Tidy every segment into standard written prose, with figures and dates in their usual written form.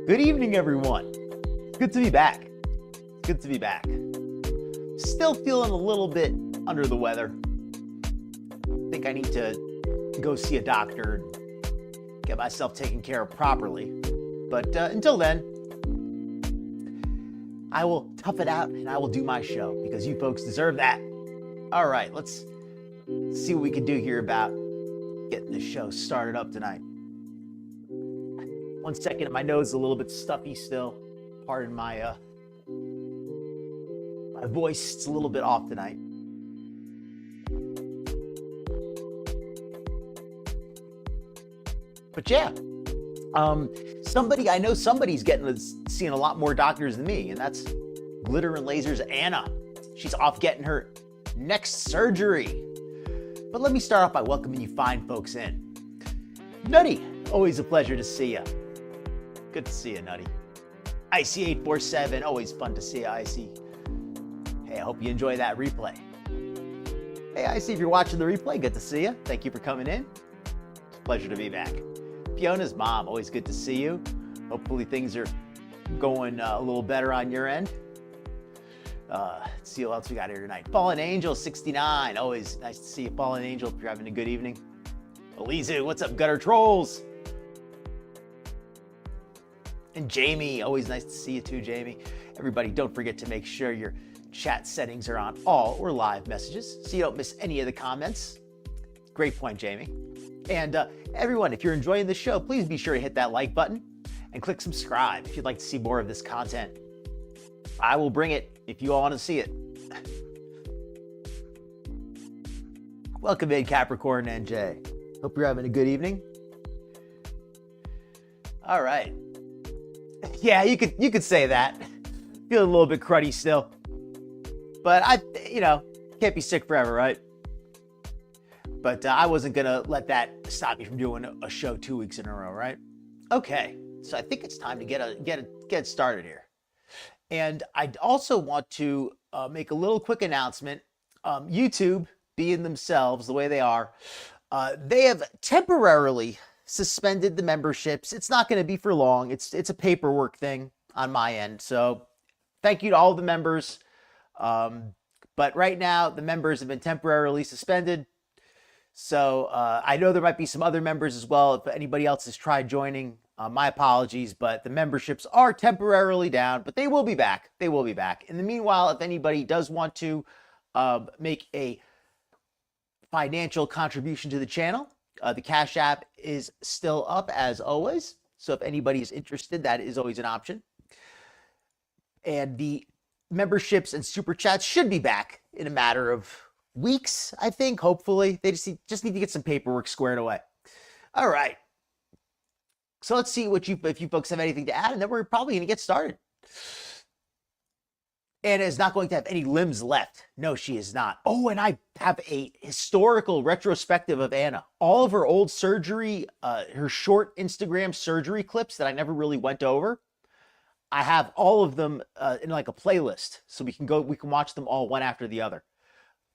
Good evening, everyone. Good to be back. Good to be back. Still feeling a little bit under the weather. Think I need to go see a doctor and get myself taken care of properly. But until then, I will tough it out and I will do my show because you folks deserve that. All right, let's see what we can do here about getting the show started up tonight. 1 second, my nose is a little bit stuffy still. Pardon my my voice, it's a little bit off tonight. But yeah, I know somebody's seeing a lot more doctors than me, and that's Glitter and Lasers Anna. She's off getting her next surgery. But let me start off by welcoming you fine folks in. Nutty, always a pleasure to see you. Good to see you, Nutty. IC847, always fun to see you, IC. Hey, I hope you enjoy that replay. Hey, IC, if you're watching the replay, good to see you. Thank you for coming in. It's a pleasure to be back. Fiona's mom, always good to see you. Hopefully things are going a little better on your end. Let's see what else we got here tonight. Fallen Angel 69, always nice to see you, Fallen Angel, if you're having a good evening. Elizu, what's up, Gutter Trolls? And Jamie, always nice to see you too, Jamie. Everybody, don't forget to make sure your chat settings are on all or live messages so you don't miss any of the comments. Great point, Jamie. And everyone, if you're enjoying the show, please be sure to hit that like button and click subscribe if you'd like to see more of this content. I will bring it if you all want to see it. Welcome in, Capricorn NJ. Hope you're having a good evening. All right. Yeah, you could say that. Feel a little bit cruddy still. But can't be sick forever, right? But I wasn't going to let that stop me from doing a show 2 weeks in a row, right? Okay, so I think it's time to get started here. And I also want to make a little quick announcement. YouTube, being themselves the way they are, they have temporarily suspended the memberships. It's not going to be for long. It's a paperwork thing on my end. So thank you to all the members. But right now, the members have been temporarily suspended. So I know there might be some other members as well. If anybody else has tried joining, my apologies, but the memberships are temporarily down, but they will be back. They will be back. In the meanwhile, if anybody does want to make a financial contribution to the channel, the Cash App is still up as always. So if anybody is interested, that is always an option. And the memberships and super chats should be back in a matter of weeks, I think, hopefully. They just need to get some paperwork squared away. All right. So let's see if you folks have anything to add, and then we're probably going to get started. Anna is not going to have any limbs left. No, she is not. Oh, and I have a historical retrospective of Anna. All of her old surgery, her short Instagram surgery clips that I never really went over. I have all of them in like a playlist, so we can watch them all one after the other.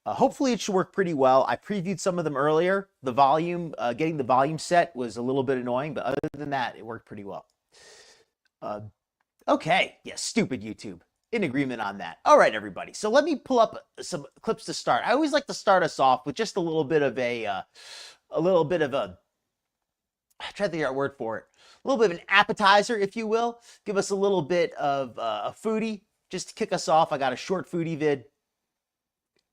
Hopefully it should work pretty well. I previewed some of them earlier. The volume, getting the volume set was a little bit annoying, but other than that, it worked pretty well. Okay, yeah, stupid YouTube. In agreement on that. All right, everybody. So let me pull up some clips to start. I always like to start us off with just a little bit of I'm trying to figure out a word for it. A little bit of an appetizer, if you will. Give us a little bit of a foodie, just to kick us off. I got a short foodie vid.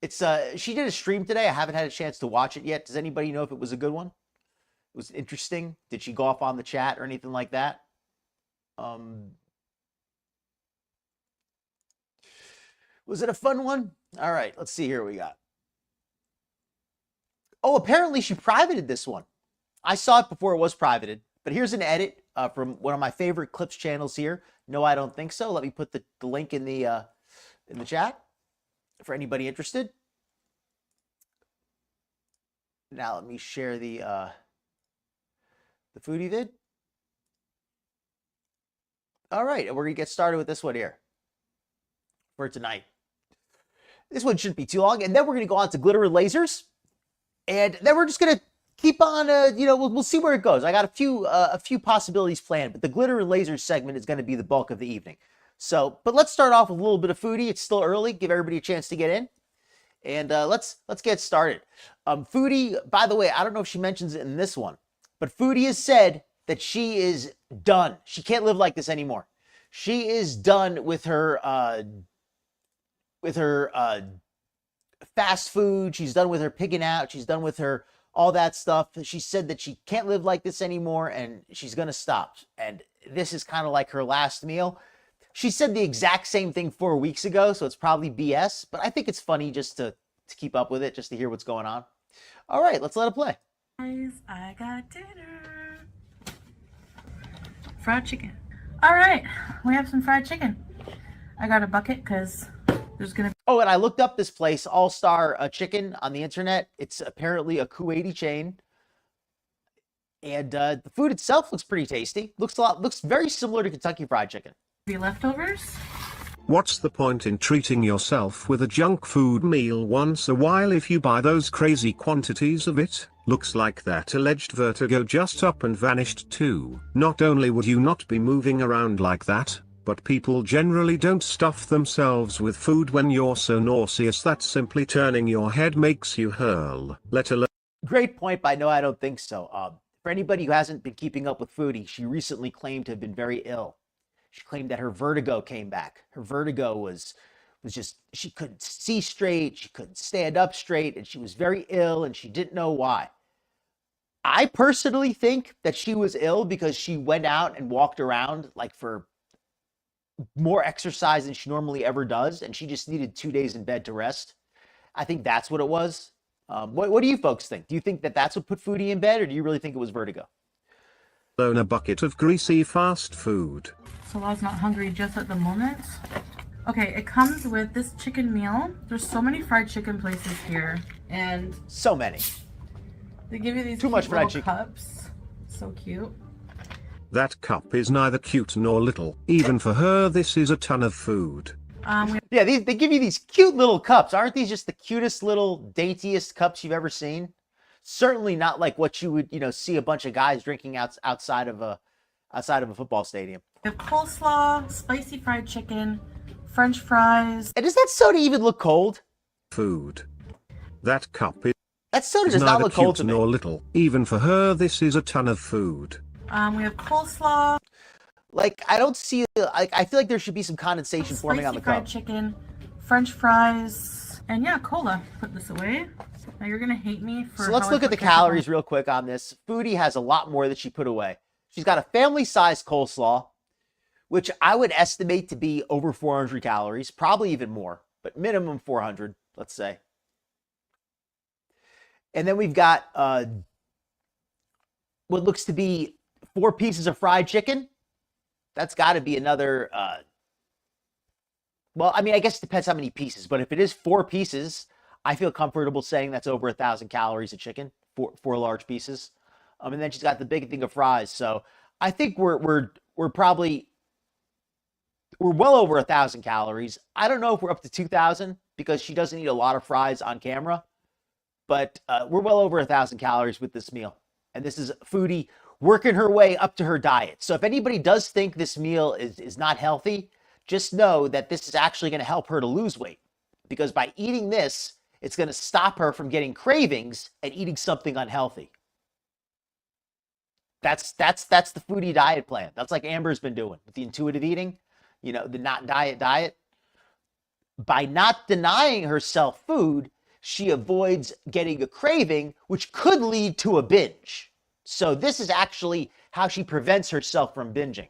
It's she did a stream today. I haven't had a chance to watch it yet. Does anybody know if it was a good one? It was interesting. Did she go off on the chat or anything like that? Was it a fun one? All right, let's see here what we got. Oh, apparently she privated this one. I saw it before it was privated, but here's an edit from one of my favorite clips channels here. No, I don't think so. Let me put the link in the chat for anybody interested. Now let me share the foodie vid. All right, and we're gonna get started with this one here for tonight. This one shouldn't be too long, and then we're going to go on to Glitter and Lasers, and then we're just going to keep on, we'll see where it goes. I got a few possibilities planned, but the glitter and laser segment is going to be the bulk of the evening. So, but let's start off with a little bit of foodie. It's still early. Give everybody a chance to get in. And let's get started. Foodie, by the way, I don't know if she mentions it in this one, but Foodie has said that she is done. She can't live like this anymore. She is done with her fast food. She's done with her pigging out. She's done with her all that stuff. She said that she can't live like this anymore and she's gonna stop. And this is kind of like her last meal. She said the exact same thing 4 weeks ago, so it's probably BS, but I think it's funny just to keep up with it, just to hear what's going on. All right, let's let it play. Guys, I got dinner. Fried chicken. All right, we have some fried chicken. I got a bucket because there's gonna be... Oh, and I looked up this place, All Star Chicken, on the internet. It's apparently a Kuwaiti chain. And the food itself looks pretty tasty. Looks very similar to Kentucky Fried Chicken. leftovers. What's the point in treating yourself with a junk food meal once a while if you buy those crazy quantities of it? Looks like that alleged vertigo just up and vanished too. Not only would you not be moving around like that, but people generally don't stuff themselves with food when you're so nauseous that simply turning your head makes you hurl, let alone... Great point, but no, I don't think so. For anybody who hasn't been keeping up with Foodie, she recently claimed to have been very ill. She claimed that her vertigo came back. Her vertigo was just, she couldn't see straight, she couldn't stand up straight, and she was very ill and she didn't know why. I personally think that she was ill because she went out and walked around like for more exercise than she normally ever does, and she just needed 2 days in bed to rest. I think that's what it was. What do you folks think? Do you think that that's what put Foodie in bed, or do you really think it was vertigo? Own a bucket of greasy fast food. So I was not hungry just at the moment. Okay, it comes with this chicken meal. There's so many fried chicken places here, and so many. They give you these too much fried chicken cups. So cute. That cup is neither cute nor little. Even for her, this is a ton of food. Yeah, they give you these cute little cups. Aren't these just the cutest little daintiest cups you've ever seen? Certainly not like what you would, see a bunch of guys drinking outside of a football stadium. We have coleslaw, spicy fried chicken, French fries. And does that soda even look cold? Food. That cup is... That soda does not look cold to me. Nor little. Even for her, this is a ton of food. We have coleslaw. Like, I don't see... I feel like there should be some condensation forming on the cup. Spicy fried chicken, French fries, and yeah, cola. Put this away. Now you're gonna hate me for... So let's look at the calories real quick on this. Foodie has a lot more that she put away. She's got a family-sized coleslaw, which I would estimate to be over 400 calories, probably even more, but minimum 400, let's say. And then we've got what looks to be 4 pieces of fried chicken. That's got to be another, well, I mean, I guess it depends how many pieces, but if it is 4 pieces, I feel comfortable saying that's over 1,000 calories of chicken, 4 large pieces. And then she's got the big thing of fries. So I think we're well over 1,000 calories. I don't know if we're up to 2,000 because she doesn't eat a lot of fries on camera, but we're well over 1,000 calories with this meal. And this is Foodie working her way up to her diet. So if anybody does think this meal is not healthy, just know that this is actually going to help her to lose weight, because by eating this, it's going to stop her from getting cravings and eating something unhealthy. That's the Foodie diet plan. That's like Amber's been doing with the intuitive eating, the not diet. By not denying herself food, she avoids getting a craving, which could lead to a binge. So this is actually how she prevents herself from binging.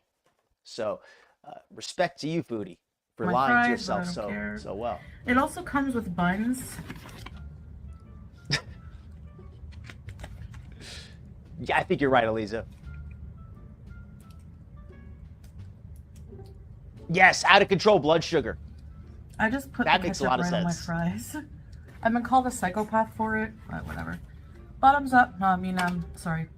So respect to you, Foodie, for lying to yourself so well. It also comes with buns. Yeah, I think you're right, Eliza. Yes, out of control blood sugar. I just put that the makes a lot of right sense. On my fries. I've been called a psychopath for it, but whatever. Bottoms up. No, I mean, sorry.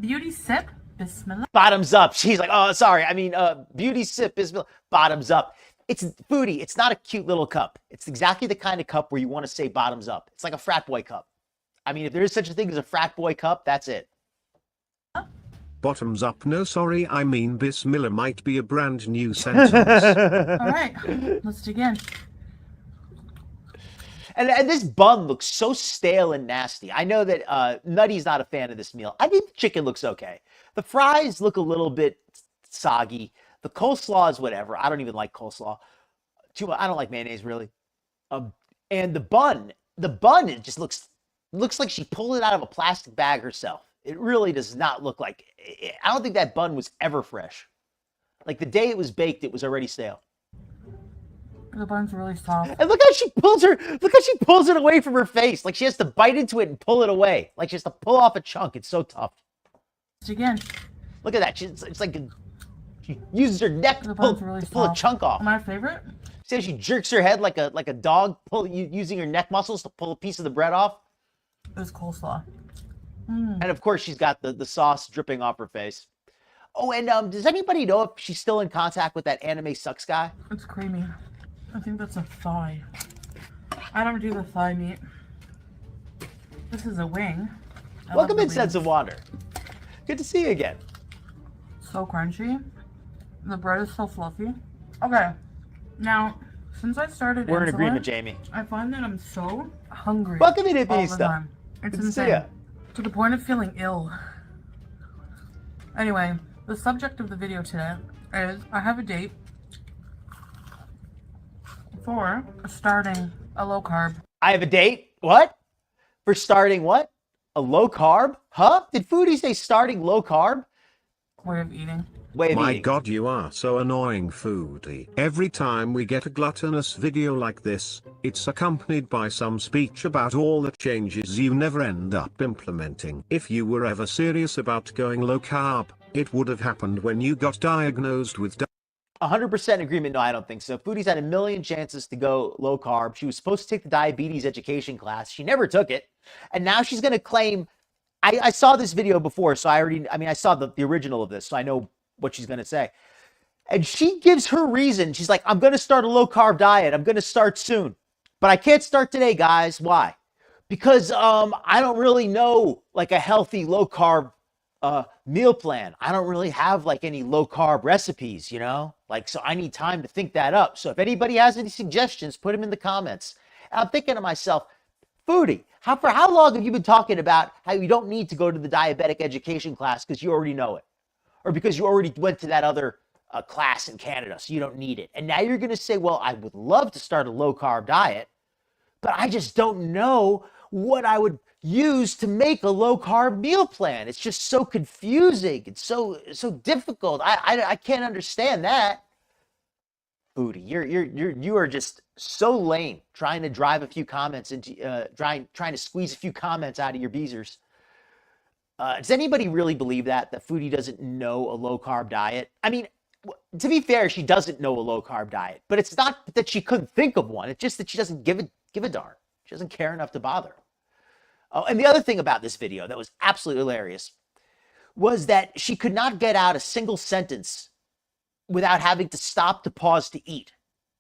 Beauty sip. Bismillah. Bottoms up. She's like, oh, sorry. I mean, beauty sip. Bismillah. Bottoms up. It's Foodie. It's not a cute little cup. It's exactly the kind of cup where you want to say bottoms up. It's like a frat boy cup. I mean, if there is such a thing as a frat boy cup, that's it. Bottoms up. No, sorry, I mean Bismillah might be a brand new sentence. All right, let's dig in. And this bun looks so stale and nasty. I know that Nutty's not a fan of this meal. I think the chicken looks okay. The fries look a little bit soggy. The coleslaw is whatever. I don't even like coleslaw. I don't like mayonnaise really. And the bun, it just looks like she pulled it out of a plastic bag herself. It really does not look like. I don't think that bun was ever fresh. Like the day it was baked, it was already stale. The bun's really soft. And look how she pulls it away from her face. Like she has to bite into it and pull it away. Like she has to pull off a chunk. It's so tough. Again. Look at that. It's like she uses her neck to pull a chunk off. My favorite. See how she jerks her head like a dog, using her neck muscles to pull a piece of the bread off. It's coleslaw. And of course, she's got the sauce dripping off her face. Oh, and does anybody know if she's still in contact with that anime sucks guy? It's creamy. I think that's a thigh. I don't do the thigh meat. This is a wing. Welcome in, Sense of Wonder. Good to see you again. So crunchy. The bread is so fluffy. Okay. Now, since I started We're in insulin, agreement, Jamie. I find that I'm so hungry. Welcome in, all the Ibista. time. It's insane. To the point of feeling ill. Anyway, the subject of the video today is I have a date for starting a low carb. I have a date? What? For starting what? A low carb? Huh? Did Foodie say starting low carb? Way of eating. My God, you are so annoying, Foodie. Every time we get a gluttonous video like this, it's accompanied by some speech about all the changes you never end up implementing. If you were ever serious about going low carb, it would have happened when you got diagnosed with 100% agreement. No, I don't think so. Foodie's had a million chances to go low carb. She was supposed to take the diabetes education class. She never took it. And now she's going to claim, I saw this video before, so I saw the original of this, so I know what she's going to say. And she gives her reason. She's like, I'm going to start a low carb diet. I'm going to start soon, but I can't start today, guys. Why? Because I don't really know like a healthy low carb meal plan. I don't really have like any low carb recipes, like, so I need time to think that up. So if anybody has any suggestions, put them in the comments. And I'm thinking to myself, Foodie, for how long have you been talking about how you don't need to go to the diabetic education class because you already know it? Or because you already went to that other class in Canada, so you don't need it. And now you're going to say, well, I would love to start a low carb diet, but I just don't know what I would use to make a low carb meal plan. It's just so confusing. It's so difficult. I can't understand that. Foodie, you are just so lame trying to drive a few comments into trying to squeeze a few comments out of your beezers. Does anybody really believe that Foodie doesn't know a low carb diet? I mean, to be fair, she doesn't know a low carb diet, but it's not that she couldn't think of one. It's just that she doesn't give a darn. She doesn't care enough to bother. Oh, and the other thing about this video that was absolutely hilarious was that she could not get out a single sentence without having to stop to pause to eat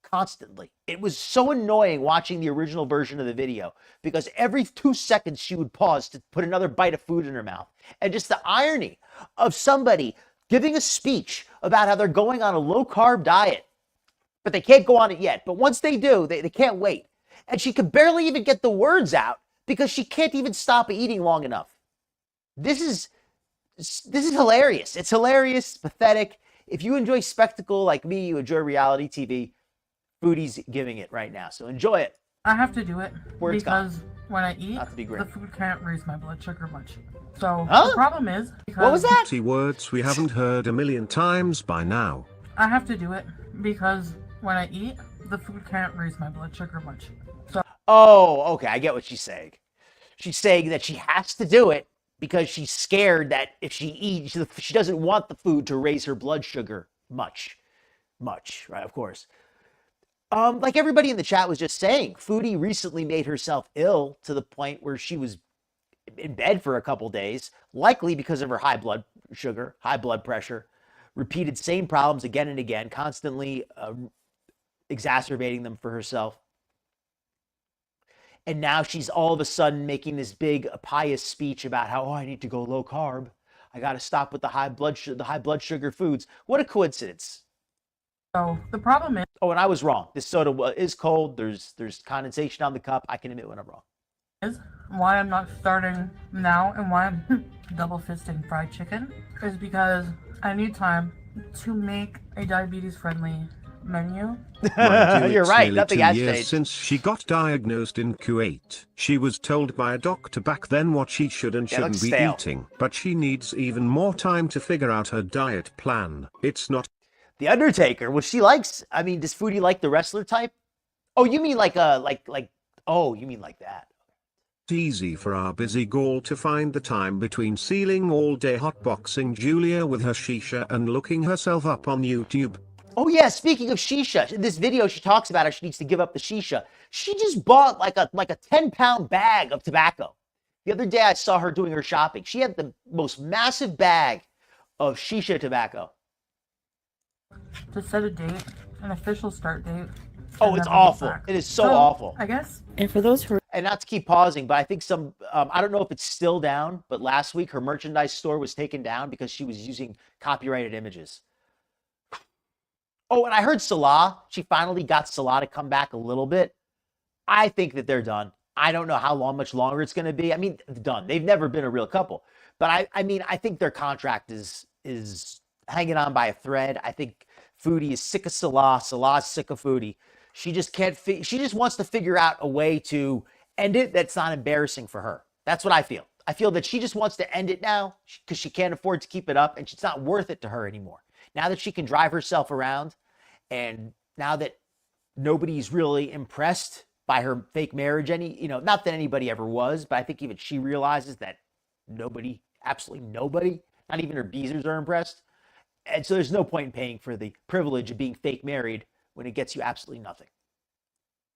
constantly. It was so annoying watching the original version of the video because every 2 seconds she would pause to put another bite of food in her mouth. And just the irony of somebody giving a speech about how they're going on a low carb diet, but they can't go on it yet. But once they do, they can't wait. And she could barely even get the words out because she can't even stop eating long enough. This is hilarious. It's hilarious, pathetic. If you enjoy spectacle like me, you enjoy reality TV, Foodie's giving it right now. So enjoy it. I have to do it Words because gone. when I eat, Not to be great. the food can't raise my blood sugar much. So the problem is, What was that? Words we haven't heard a million times by now. I have to do it because when I eat, the food can't raise my blood sugar much. So Oh, okay. I get what she's saying. She's saying that she has to do it because she's scared that if she eats, she doesn't want the food to raise her blood sugar much, right? Of course. Like everybody in the chat was just saying, Foodie recently made herself ill to the point where she was in bed for a couple days, likely because of her high blood sugar, high blood pressure, repeated same problems again and again, constantly exacerbating them for herself. And now she's all of a sudden making this big pious speech about how, oh, I need to go low carb. I got to stop with the high blood sugar foods. What a coincidence. So the problem Oh, and I was wrong. This soda is cold. There's condensation on the cup. I can admit when I'm wrong. is why I'm not starting now and why I'm double fisting fried chicken is because I need time to make a diabetes friendly menu. Mind you, You're it's right. nearly Nothing 2 has years changed. since she got diagnosed in Kuwait. She was told by a doctor back then what she should and Yeah, shouldn't looks be stale. eating. But she needs even more time to figure out her diet plan. It's not The Undertaker. Well, she likes. I mean, does Foodie like the wrestler type? Oh, you mean like Oh, you mean like that? easy for our busy girl to find the time between sealing all day hotboxing Julia with her shisha and looking herself up on YouTube. Oh yeah, speaking of shisha, in this video she talks about how she needs to give up the shisha. She just bought like a 10-pound bag of tobacco. The other day I saw her doing her shopping. She had the most massive bag of shisha tobacco. To set a date, an official start date. Oh, and it's then I'll get awful. back. It is so awful. I guess. And for those who And not to keep pausing, but I think I don't know if it's still down, but last week her merchandise store was taken down because she was using copyrighted images. Oh, and I heard Salah, she finally got Salah to come back a little bit. I think that they're done. I don't know how much longer it's going to be. I mean, done. They've never been a real couple. But I mean, I think their contract is hanging on by a thread. I think Foodie is sick of Salah. Salah's sick of Foodie. She just can't. She just wants to figure out a way to end it that's not embarrassing for her. That's what I feel. I feel that she just wants to end it now because she can't afford to keep it up, and it's not worth it to her anymore. Now that she can drive herself around, and now that nobody's really impressed by her fake marriage, not that anybody ever was, but I think even she realizes that nobody, absolutely nobody, not even her beezers are impressed. And so there's no point in paying for the privilege of being fake married when it gets you absolutely nothing.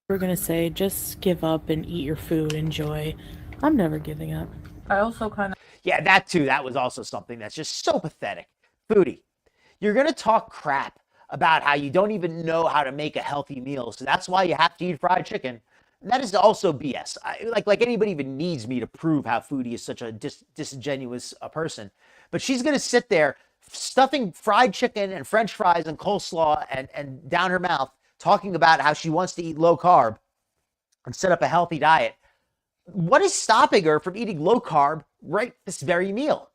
we're gonna say, just give up and eat your food, enjoy. I'm never giving up. I also kind of. Yeah, that too. That was also something that's just so pathetic. Foodie, you're going to talk crap about how you don't even know how to make a healthy meal. So that's why you have to eat fried chicken. And that is also BS. Like anybody even needs me to prove how Foodie is such a disingenuous person. But she's going to sit there stuffing fried chicken and French fries and coleslaw and down her mouth, talking about how she wants to eat low carb and set up a healthy diet. What is stopping her from eating low carb right this very meal?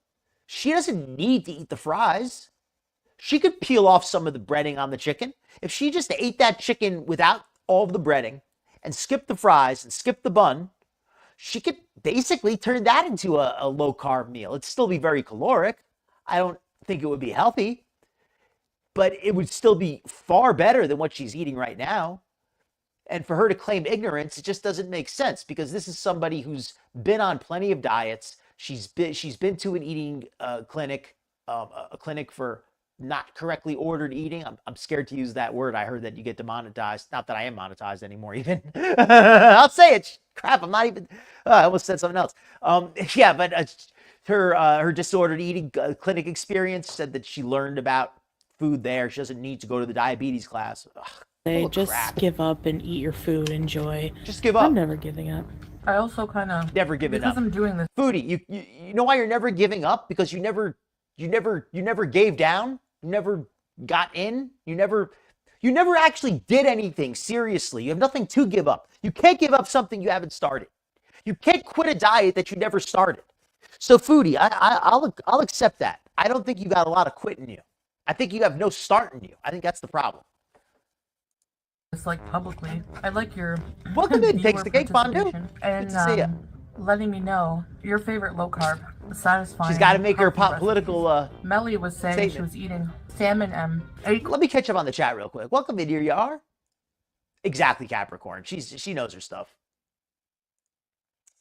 She doesn't need to eat the fries. She could peel off some of the breading on the chicken. If she just ate that chicken without all of the breading and skipped the fries and skipped the bun, she could basically turn that into a low carb meal. It'd still be very caloric. I don't think it would be healthy, but it would still be far better than what she's eating right now. And for her to claim ignorance, it just doesn't make sense, because this is somebody who's been on plenty of diets. She's been to an eating clinic, a clinic for not correctly ordered eating. I'm scared to use that word. I heard that you get demonetized. Not that I am monetized anymore, even. I'll say it. Crap, I'm not even. I almost said something else. Yeah, but her disordered eating clinic experience said that she learned about food there. She doesn't need to go to the diabetes class. Ugh. Say, Full of just crap. give up and eat your food, enjoy. Just give up. I'm never giving up. I also kind of. Never giving because up. I'm doing this. Foodie, you know why you're never giving up? Because you never gave down. You never got in. You never actually did anything seriously. You have nothing to give up. You can't give up something you haven't started. You can't quit a diet that you never started. So Foodie, I'll accept that. I don't think you got a lot of quit in you. I think you have no start in you. I think that's the problem. It's like publicly. I like your Welcome in, viewer Takes the Cake Fondue. participation and Good to see ya. letting me know your favorite low carb, satisfying. She's got to make her healthy political. recipes. Melly was saying she statement. was eating salmon and egg. Let me catch up on the chat real quick. Welcome in, here you are. Exactly, Capricorn. She knows her stuff.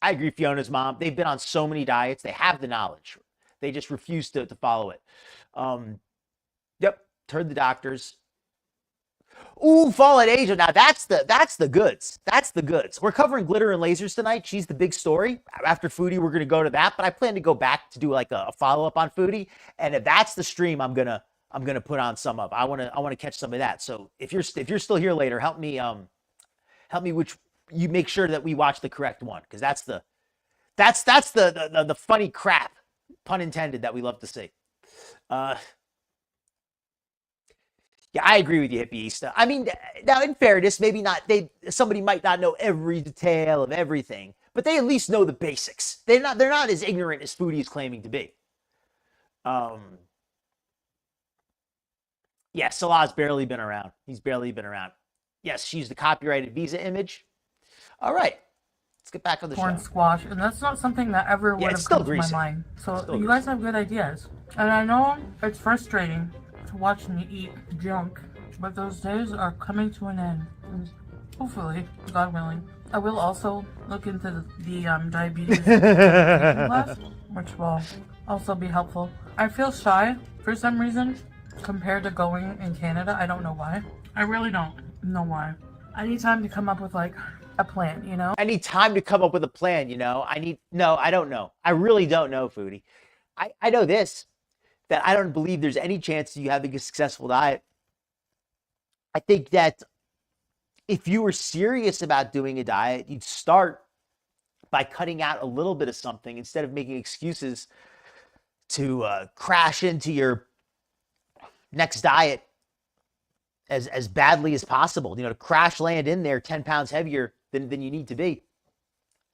I agree, Fiona's mom. They've been on so many diets. They have the knowledge. They just refuse to follow it. Yep, heard the doctors. Ooh, Fallen Angel. Now that's the goods. That's the goods. We're covering Glitter and Lasers tonight. She's the big story. After Foodie, we're gonna go to that. But I plan to go back to do like a follow-up on Foodie. And if that's the stream, I'm gonna put on some of. I wanna catch some of that. So if you're still here later, help me you make sure that we watch the correct one, because that's the funny crap, pun intended, that we love to see. Yeah, I agree with you, Hippieista. I mean, now in fairness, maybe not. Somebody might not know every detail of everything, but they at least know the basics. They're not as ignorant as Foodie is claiming to be. Yeah, Salah's barely been around. He's barely been around. Yes, she's the copyrighted Visa image. All right, let's get back on the corn show. squash, and that's not something that ever would have come to my mind. So you guys have good ideas, and I know it's frustrating to watch me eat junk, but those days are coming to an end. And hopefully, God willing, I will also look into the diabetes class, which will also be helpful. I feel shy for some reason compared to going in Canada. I don't know why. I really don't know why. I need time to come up with like a plan, you know? I need time to come up with a plan, you know? No, I don't know. I really don't know, Foodie. I know this, that I don't believe there's any chance of you having a successful diet. I think that if you were serious about doing a diet, you'd start by cutting out a little bit of something instead of making excuses to crash into your next diet as badly as possible. You know, to crash land in there 10 pounds heavier than you need to be.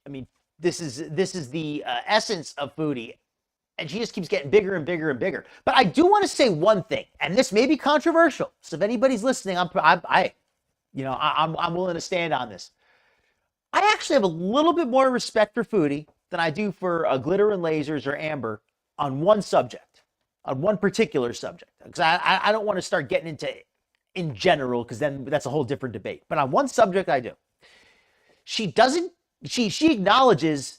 I mean, this is the essence of Foodie. And she just keeps getting bigger and bigger and bigger. But I do want to say one thing, and this may be controversial. So if anybody's listening, I'm willing to stand on this. I actually have a little bit more respect for Foodie than I do for Glitter and Lasers or Amber on one subject, on one particular subject. Because I don't want to start getting into in general, because then that's a whole different debate. But on one subject, I do. She acknowledges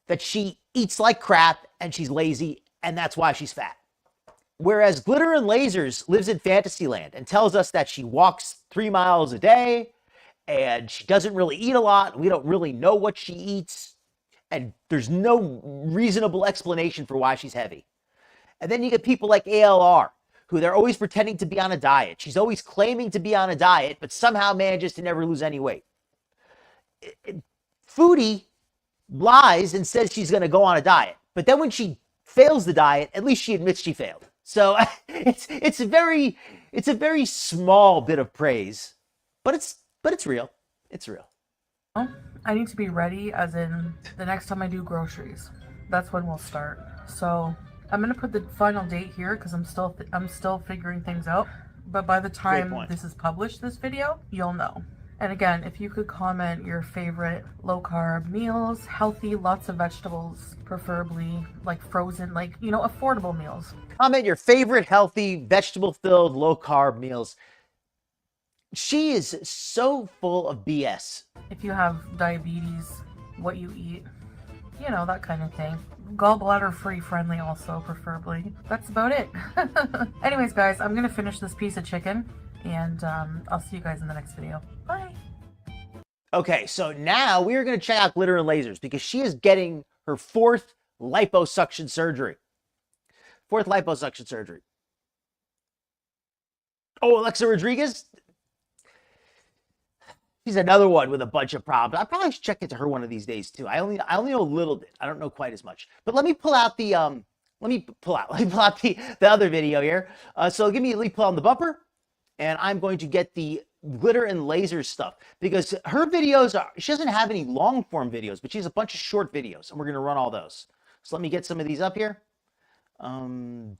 that she eats like crap and she's lazy, and that's why she's fat. Whereas Glitter and Lasers lives in Fantasyland and tells us that she walks 3 miles a day and she doesn't really eat a lot. We don't really know what she eats, and there's no reasonable explanation for why she's heavy. And then you get people like ALR, who they're always pretending to be on a diet. She's always claiming to be on a diet, but somehow manages to never lose any weight. Foodie lies and says she's going to go on a diet, but then when she fails the diet, at least she admits she failed. So it's a very small bit of praise, but it's real. It's real. I need to be ready, as in the next time I do groceries. That's when we'll start. So I'm gonna put the final date here because I'm still figuring things out. But by the time this is published, this video, you'll know. And again, if you could comment your favorite low-carb meals, healthy, lots of vegetables, preferably like frozen, like, you know, affordable meals. Comment your favorite healthy, vegetable-filled, low-carb meals. She is so full of BS. If you have diabetes, what you eat, you know, that kind of thing. Gallbladder-free friendly also, preferably. That's about it. Anyways, guys, I'm going to finish this piece of chicken. And I'll see you guys in the next video. Bye. Okay, so now we're going to check out Glitter and Lasers because she is getting her 4th liposuction surgery. 4th liposuction surgery. Oh, Alexa Rodriguez? She's another one with a bunch of problems. I probably should check into her one of these days too. I only know a little bit. I don't know quite as much. But let me pull out the the other video here. So let me pull on the bumper. And I'm going to get the Glitter and Laser stuff because her videos she doesn't have any long form videos, but she has a bunch of short videos, and we're going to run all those. So let me get some of these up here. And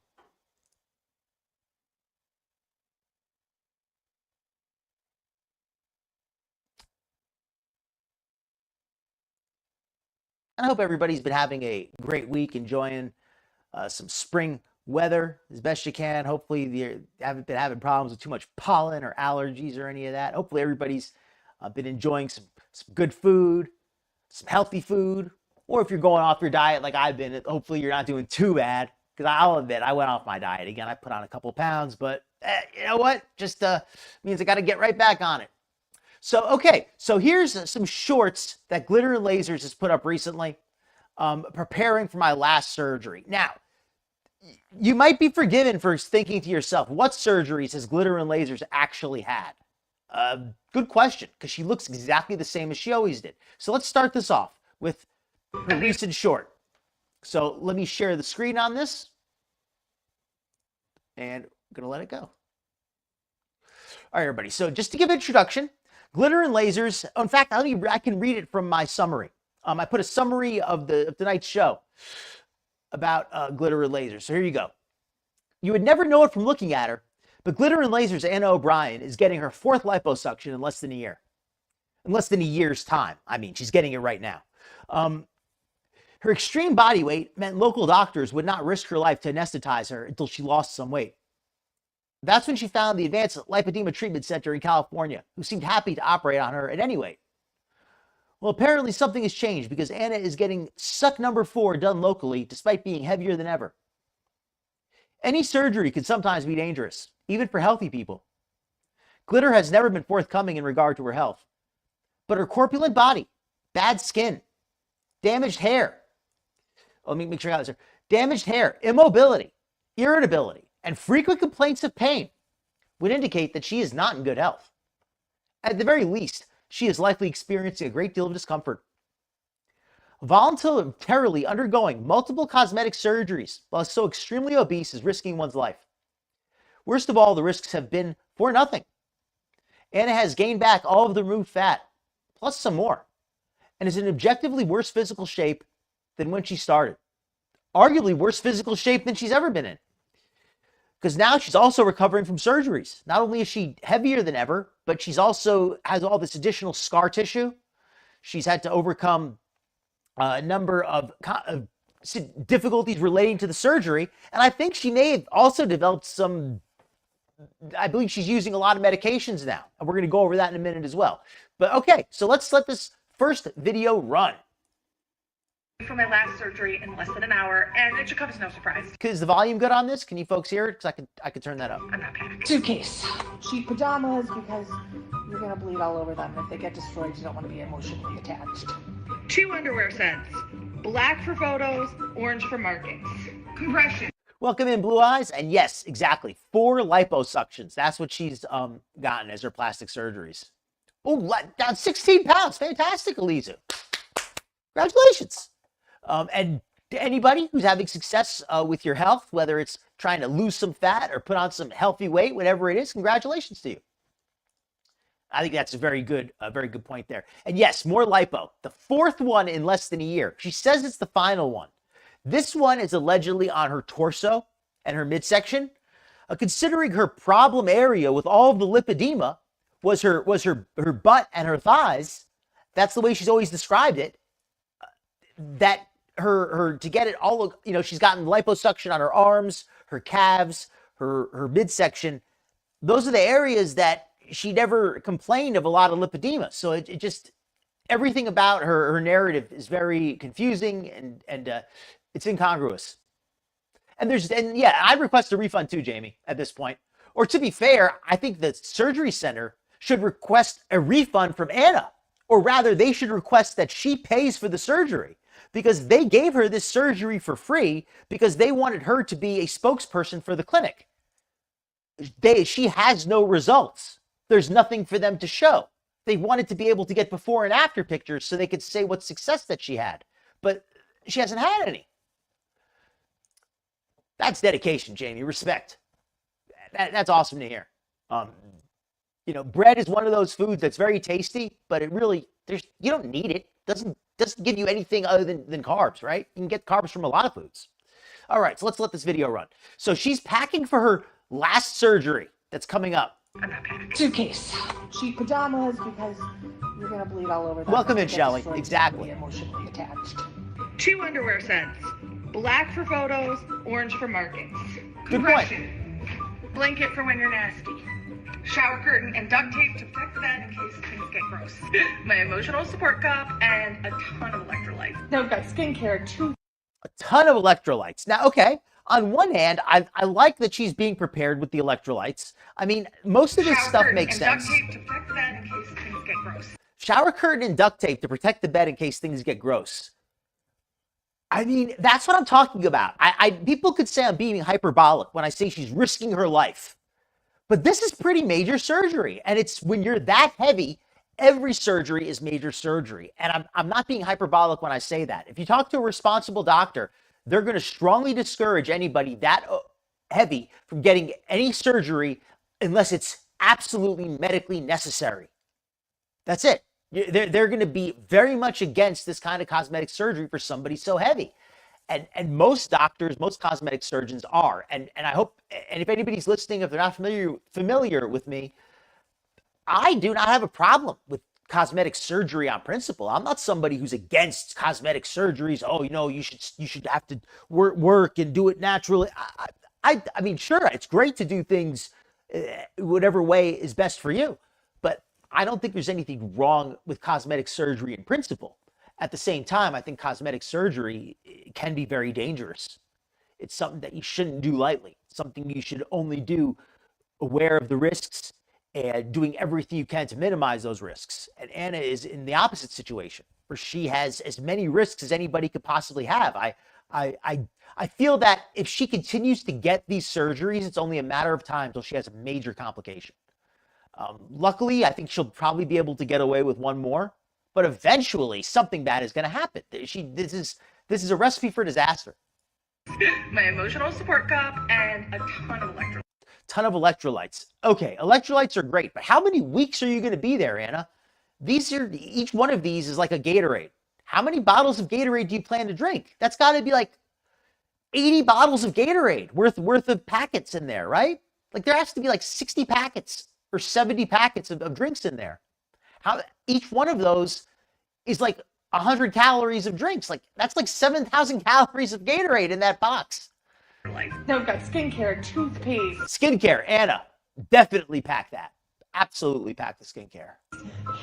I hope everybody's been having a great week, enjoying some spring weather as best you can. Hopefully you haven't been having problems with too much pollen or allergies or any of that. Hopefully everybody's been enjoying some good food, some healthy food. Or if you're going off your diet like I've been, hopefully you're not doing too bad. Because I'll admit, I went off my diet again. I put on a couple pounds, but you know what? Just means I got to get right back on it. So, okay. So here's some shorts that Glitter and Lasers has put up recently, preparing for my last surgery. Now, you might be forgiven for thinking to yourself, what surgeries has Glitter and Lasers actually had? Good question, because she looks exactly the same as she always did. So let's start this off with her recent short. So let me share the screen on this. And I'm going to let it go. All right, everybody. So just to give an introduction, glitter and lasers. In fact, I can read it from my summary. I put a summary of tonight's show about glitter and lasers. So here you go. You would never know it from looking at her, but glitter and lasers Anna O'Brien is getting her 4th liposuction in less than a year. In less than a year's time. I mean, she's getting it right now. Her extreme body weight meant local doctors would not risk her life to anesthetize her until she lost some weight. That's when she found the Advanced Lipidema Treatment Center in California, who seemed happy to operate on her at any weight. Well, apparently something has changed because Anna is getting suck number 4 done locally despite being heavier than ever. Any surgery can sometimes be dangerous, even for healthy people. Glitter has never been forthcoming in regard to her health, but her corpulent body, bad skin, damaged hair, let me make sure I got this here. Damaged hair, immobility, irritability, and frequent complaints of pain would indicate that she is not in good health. At the very least, she is likely experiencing a great deal of discomfort. Voluntarily undergoing multiple cosmetic surgeries while so extremely obese is risking one's life. Worst of all, the risks have been for nothing. Anna has gained back all of the removed fat, plus some more, and is in objectively worse physical shape than when she started. Arguably worse physical shape than she's ever been in. Because now she's also recovering from surgeries. Not only is she heavier than ever, but she's also has all this additional scar tissue. She's had to overcome a number of difficulties relating to the surgery. And I think she may have also developed some, I believe she's using a lot of medications now. And we're going to go over that in a minute as well. But okay, so let's let this first video run. For my last surgery in less than an hour, and it should come as no surprise. Is the volume good on this? Can you folks hear it? Because I could turn that up. I'm not panicked. Suitcase. Cheap pajamas because you're gonna bleed all over them. If they get destroyed, you don't want to be emotionally attached. 2 underwear scents. Black for photos, orange for markings. Compression. Welcome in, Blue Eyes. And yes, exactly. 4 liposuctions. That's what she's gotten as her plastic surgeries. Oh, down 16 pounds. Fantastic, Eliza. Congratulations. And to anybody who's having success with your health, whether it's trying to lose some fat or put on some healthy weight, whatever it is, congratulations to you. I think that's a very good point there. And yes, more lipo. The 4th one in less than a year. She says it's the final one. This one is allegedly on her torso and her midsection. Considering her problem area with all of the lipedema was her butt and her thighs, that's the way she's always described it. That her to get it all, she's gotten liposuction on her arms, her calves, her midsection. Those are the areas that she never complained of a lot of lipedema. So it just, everything about her narrative is very confusing and it's incongruous. And I'd request a refund too, Jamie, at this point. Or to be fair, I think the surgery center should request a refund from Anna, or rather they should request that she pays for the surgery. Because they gave her this surgery for free because they wanted her to be a spokesperson for the clinic. She has no results. There's nothing for them to show. They wanted to be able to get before and after pictures so they could say what success that she had. But she hasn't had any. That's dedication, Jamie. Respect. That's awesome to hear. Bread is one of those foods that's very tasty, but it really, you don't need it. Doesn't give you anything other than carbs, right? You can get carbs from a lot of foods. All right, so let's let this video run. So she's packing for her last surgery that's coming up. I'm not panicked. Suitcase. Cheap pajamas because you're gonna bleed all over them. Welcome in, Shelley. Exactly. Emotionally attached. 2 underwear scents. Black for photos, orange for markings. Good point. Blanket for when you're nasty. Shower curtain and duct tape to protect the bed in case things get gross. My emotional support cup and a ton of electrolytes. No, we've got skincare too. A ton of electrolytes. Now, okay, on one hand, I like that she's being prepared with the electrolytes. I mean, most of this stuff makes sense. Shower curtain and duct tape to protect the bed in case things get gross. Shower curtain and duct tape to protect the bed in case things get gross. I mean, that's what I'm talking about. People could say I'm being hyperbolic when I say she's risking her life. But this is pretty major surgery. And it's when you're that heavy, every surgery is major surgery. And I'm not being hyperbolic when I say that. If you talk to a responsible doctor, they're going to strongly discourage anybody that heavy from getting any surgery unless it's absolutely medically necessary. That's it. They're going to be very much against this kind of cosmetic surgery for somebody so heavy. And most doctors, most cosmetic surgeons are. And I hope, and if anybody's listening, if they're not familiar with me, I do not have a problem with cosmetic surgery on principle. I'm not somebody who's against cosmetic surgeries. Oh, you should have to work and do it naturally. I mean, sure, it's great to do things whatever way is best for you, but I don't think there's anything wrong with cosmetic surgery in principle. At the same time, I think cosmetic surgery can be very dangerous. It's something that you shouldn't do lightly, something you should only do aware of the risks and doing everything you can to minimize those risks. And Anna is in the opposite situation, where she has as many risks as anybody could possibly have. I feel that if she continues to get these surgeries, it's only a matter of time till she has a major complication. Luckily, I think she'll probably be able to get away with one more, but eventually something bad is going to happen. This is a recipe for disaster. My emotional support cup and a ton of electrolytes. Okay, electrolytes are great, but how many weeks are you going to be there, Anna? Each one of these is like a Gatorade. How many bottles of Gatorade do you plan to drink? That's got to be like 80 bottles of Gatorade worth of packets in there, right? Like there has to be like 60 packets or 70 packets of drinks in there. Each one of those is like 100 calories of drinks. Like that's like 7,000 calories of Gatorade in that box. Now we've got skincare, toothpaste. Skincare, Anna, definitely pack that. Absolutely pack the skincare.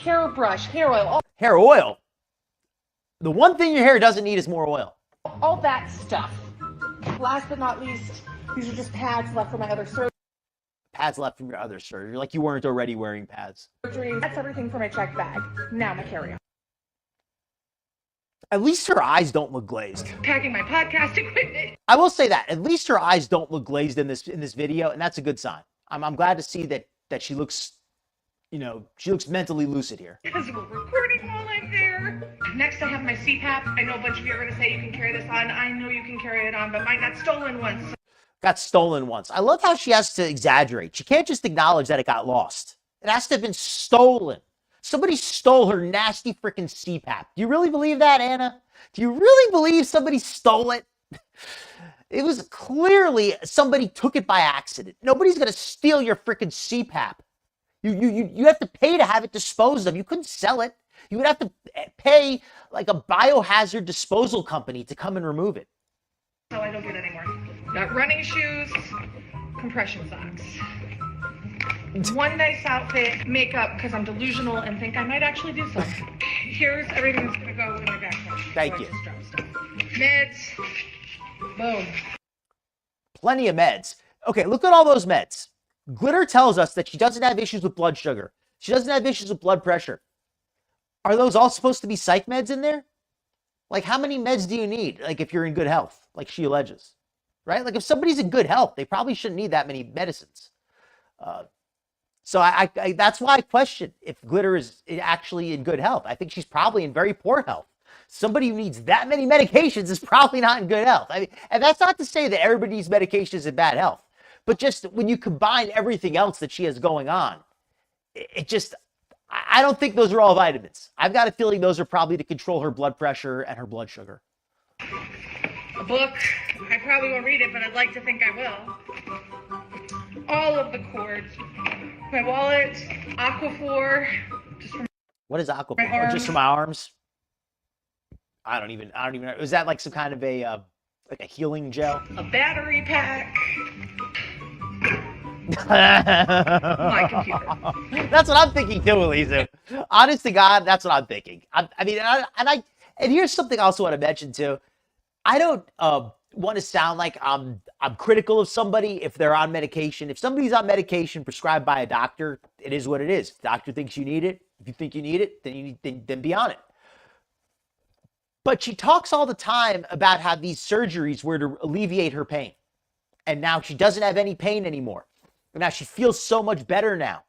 Hairbrush, hair oil. Hair oil. The one thing your hair doesn't need is more oil. All that stuff. Last but not least, these are just pads left from my other surgery. Pads left from your other surgery, like you weren't already wearing pads. That's everything for my check bag. Now my carry-on. At least her eyes don't look glazed. Packing my podcast equipment. I will say that. At least her eyes don't look glazed in this video, and that's a good sign. I'm glad to see that she looks, she looks mentally lucid here. Because we're recording while I'm there. Next, I have my CPAP. I know a bunch of you are going to say you can carry this on. I know you can carry it on, but mine got stolen once. Got stolen once. I love how she has to exaggerate. She can't just acknowledge that it got lost. It has to have been stolen. Somebody stole her nasty freaking CPAP. Do you really believe that, Anna? Do you really believe somebody stole it? It was clearly somebody took it by accident. Nobody's going to steal your freaking CPAP. You have to pay to have it disposed of. You couldn't sell it. You would have to pay like a biohazard disposal company to come and remove it. So I don't do it anymore. Got running shoes, compression socks. One nice outfit, makeup, because I'm delusional and think I might actually do something. Here's everything that's going to go in my backpack. Thank you. Meds. Boom. Plenty of meds. Okay, look at all those meds. Glitter tells us that she doesn't have issues with blood sugar. She doesn't have issues with blood pressure. Are those all supposed to be psych meds in there? Like, how many meds do you need? Like, if you're in good health, like she alleges, right? Like, if somebody's in good health, they probably shouldn't need that many medicines. So I that's why I question if Glitter is actually in good health. I think she's probably in very poor health. Somebody who needs that many medications is probably not in good health. I mean, and that's not to say that everybody needs medications in bad health, but just when you combine everything else that she has going on, I don't think those are all vitamins. I've got a feeling those are probably to control her blood pressure and her blood sugar. A book. I probably won't read it, but I'd like to think I will. All of the cords. My wallet, Aquaphor. What is Aquaphor? Just for my arms? I don't even know. Is that like some kind of a healing gel? A battery pack. My computer. That's what I'm thinking too, Elisa. Honest to God, that's what I'm thinking. And here's something I also want to mention too. I don't want to sound like I'm critical of somebody if they're on medication. If somebody's on medication prescribed by a doctor, it is what it is. If the doctor thinks you need it, if you think you need it, then be on it. But she talks all the time about how these surgeries were to alleviate her pain. And now she doesn't have any pain anymore. And now she feels so much better now.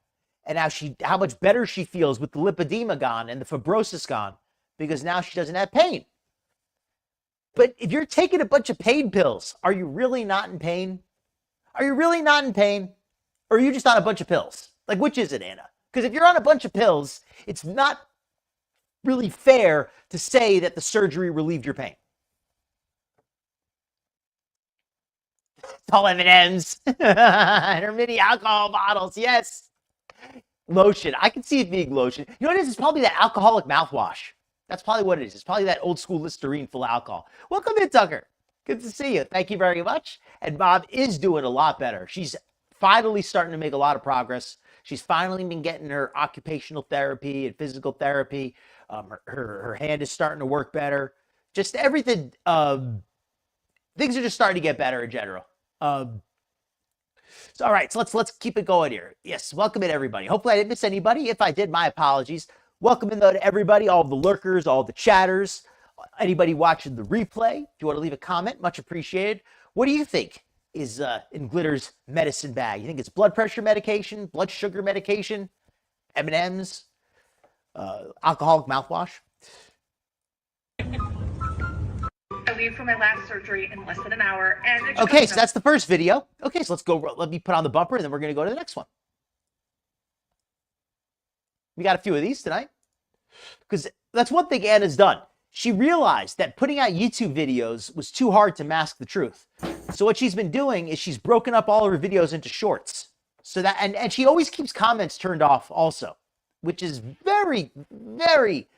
And now how much better she feels with the lipedema gone and the fibrosis gone, because now she doesn't have pain. But if you're taking a bunch of pain pills, are you really not in pain? Are you really not in pain? Or are you just on a bunch of pills? Like, which is it, Anna? Because if you're on a bunch of pills, it's not really fair to say that the surgery relieved your pain. It's all M&Ms and her mini alcohol bottles. Yes. Lotion. I can see it being lotion. You know what it is? It's probably that alcoholic mouthwash. That's probably what it is. It's probably that old school Listerine full of alcohol. Welcome in, Tucker. Good to see you. Thank you very much. And Bob is doing a lot better. She's finally starting to make a lot of progress. She's finally been getting her occupational therapy and physical therapy. Her hand is starting to work better. Just everything. Things are just starting to get better in general. So, all right, so let's keep it going here. Yes, welcome in, everybody. Hopefully I didn't miss anybody. If I did, my apologies. Welcome in, though, to everybody, all the lurkers, all the chatters, anybody watching the replay. If you want to leave a comment, much appreciated. What do you think is in Glitter's medicine bag? You think it's blood pressure medication, blood sugar medication, M&Ms, alcoholic mouthwash? I leave for my last surgery in less than an hour. And okay, so that's the first video. Okay, so let's go. Let me put on the bumper, and then we're going to go to the next one. We got a few of these tonight. Because that's one thing Anna's done. She realized that putting out YouTube videos was too hard to mask the truth. So what she's been doing is she's broken up all of her videos into shorts. So that, and she always keeps comments turned off also, which is very, very,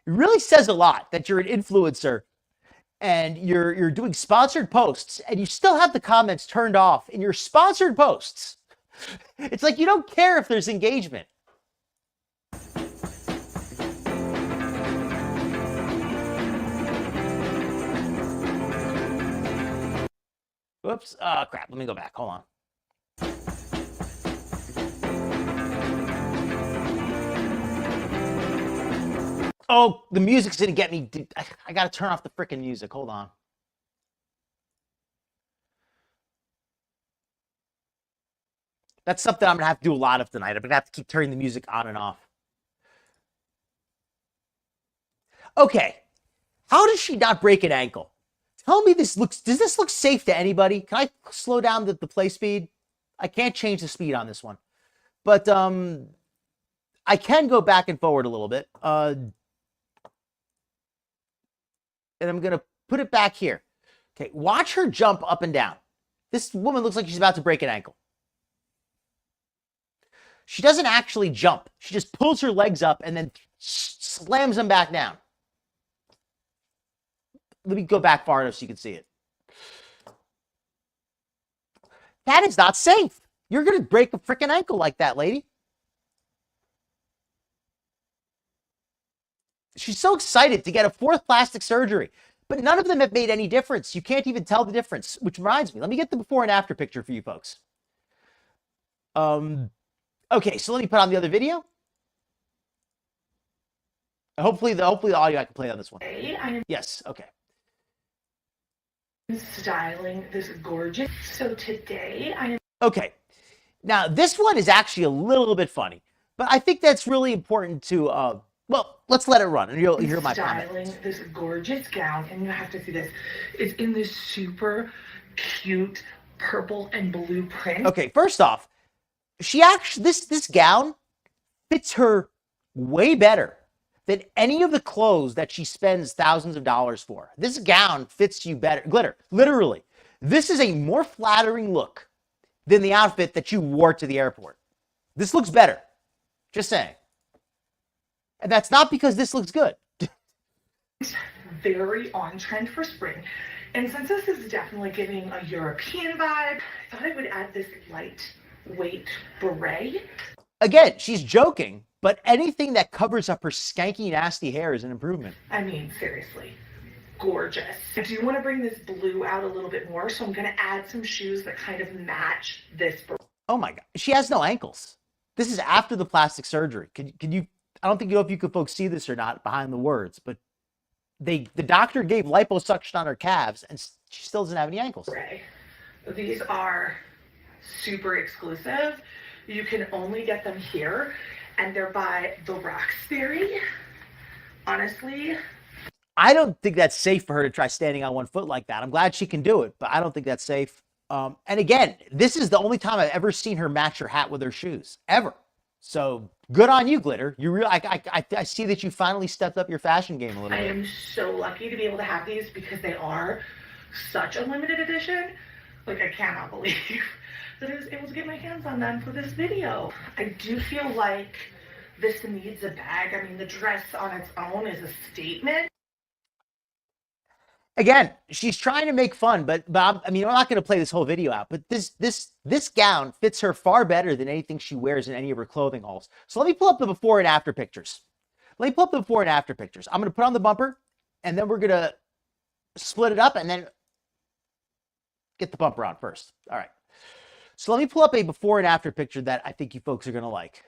it really says a lot that you're an influencer and you're doing sponsored posts and you still have the comments turned off in your sponsored posts. It's like you don't care if there's engagement. Whoops. Oh, crap. Let me go back. Hold on. Oh, the music's going to get me. I got to turn off the freaking music. Hold on. That's something I'm going to have to do a lot of tonight. I'm going to have to keep turning the music on and off. Okay. How does she not break an ankle? Tell me does this look safe to anybody? Can I slow down the play speed? I can't change the speed on this one. But I can go back and forward a little bit. And I'm going to put it back here. Okay, watch her jump up and down. This woman looks like she's about to break an ankle. She doesn't actually jump. She just pulls her legs up and then slams them back down. Let me go back far enough so you can see it. That is not safe. You're going to break a freaking ankle like that, lady. She's so excited to get a fourth plastic surgery, but none of them have made any difference. You can't even tell the difference, which reminds me. Let me get the before and after picture for you folks. Okay, so let me put on the other video. Hopefully the audio I can play on this one. Yes, okay. Styling this gorgeous. So today I am. Okay, now this one is actually a little bit funny, but I think that's really important to. Well, let's let it run, and you'll hear my comment. Styling this gorgeous gown, and you have to see this. It's in this super cute purple and blue print. Okay, first off, she actually this gown fits her way better than any of the clothes that she spends thousands of dollars for. This gown fits you better. Glitter, literally. This is a more flattering look than the outfit that you wore to the airport. This looks better. Just saying. And that's not because this looks good. Very on trend for spring. And since this is definitely giving a European vibe, I thought I would add this lightweight beret. Again, she's joking, but anything that covers up her skanky, nasty hair is an improvement. I mean, seriously, gorgeous. I do want to bring this blue out a little bit more, so I'm going to add some shoes that kind of match this. Oh my God, she has no ankles. This is after the plastic surgery. Can you? I don't think you know if you could folks see this or not behind the words, but the doctor gave liposuction on her calves, and she still doesn't have any ankles. These are super exclusive. You can only get them here, and they're by the Roxbury. Honestly, I don't think that's safe for her to try standing on one foot like that. I'm glad she can do it, but I don't think that's safe. And again, this is the only time I've ever seen her match her hat with her shoes, ever. So good on you, Glitter. You really, I see that you finally stepped up your fashion game a little bit. I am so lucky to be able to have these because they are such a limited edition. Like, I cannot believe that I was able to get my hands on them for this video. I do feel like this needs a bag. I mean, the dress on its own is a statement. Again, she's trying to make fun, but I mean, I'm not going to play this whole video out, but this gown fits her far better than anything she wears in any of her clothing hauls. So let me pull up the before and after pictures. I'm going to put on the bumper, and then we're going to split it up and then get the bumper on first. All right. So let me pull up a before and after picture that I think you folks are going to like.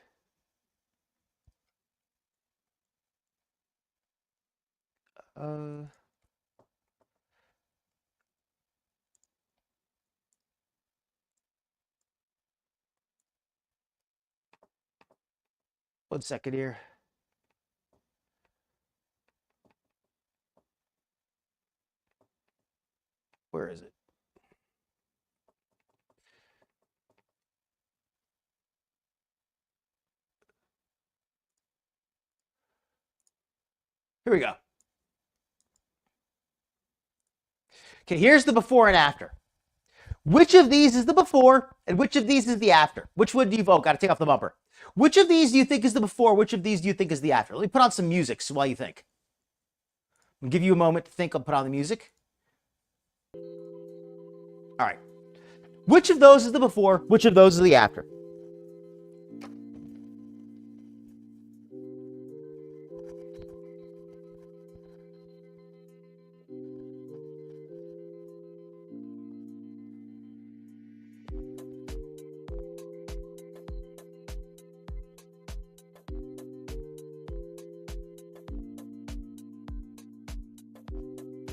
One second here. Where is it? Here we go. Okay, here's the before and after. Which of these is the before and which of these is the after? Which one do you vote? Got to take off the bumper. Which of these do you think is the before? Which of these do you think is the after? Let me put on some music while you think. I'll give you a moment to think. I'll put on the music. All right. Which of those is the before? Which of those is the after?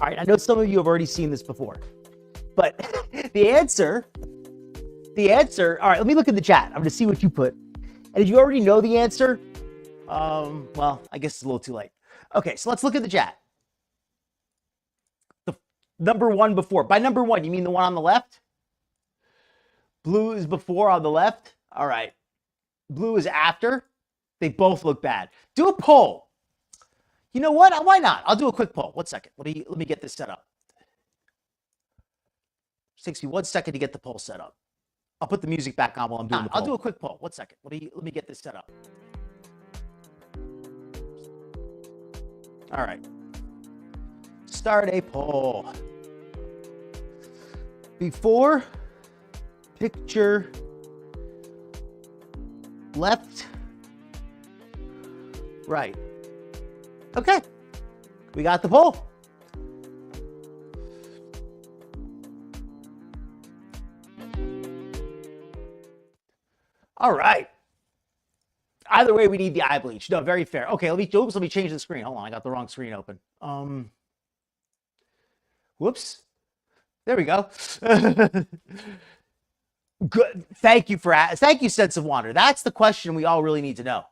All right, I know some of you have already seen this before, but the answer, all right, let me look in the chat. I'm going to see what you put. And if you already know the answer, well, I guess it's a little too late. Okay, so let's look at the chat. The number one before. By number one, you mean the one on the left? Blue is before on the left. All right. Blue is after. They both look bad. Do a poll. You know what? Why not? I'll do a quick poll. 1 second. Let me get this set up. It takes me 1 second to get the poll set up. I'll put the music back on while I'm doing the poll. I'll do a quick poll. 1 second. Let me get this set up. All right. Start a poll. Before picture left, right. Okay, we got the poll. All right. Either way, we need the eye bleach. No, very fair. Okay, let me change the screen. Hold on, I got the wrong screen open. Whoops. There we go. Good. Thank you, Sense of Wonder. That's the question we all really need to know.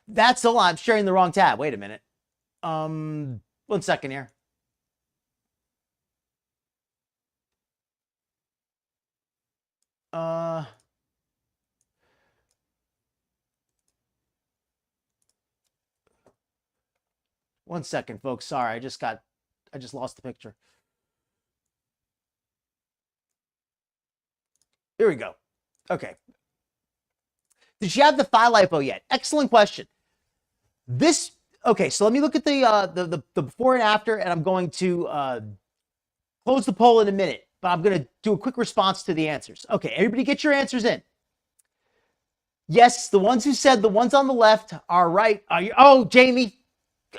That's all. I'm sharing the wrong tab. Wait a minute. 1 second here. One second, folks. Sorry, I just lost the picture. Here we go. Okay. Did she have the thigh lipo yet? Excellent question. Okay, so let me look at the before and after, and I'm going to close the poll in a minute, but I'm going to do a quick response to the answers. Okay, everybody get your answers in. Yes, the ones who said the ones on the left are right. Oh, Jamie.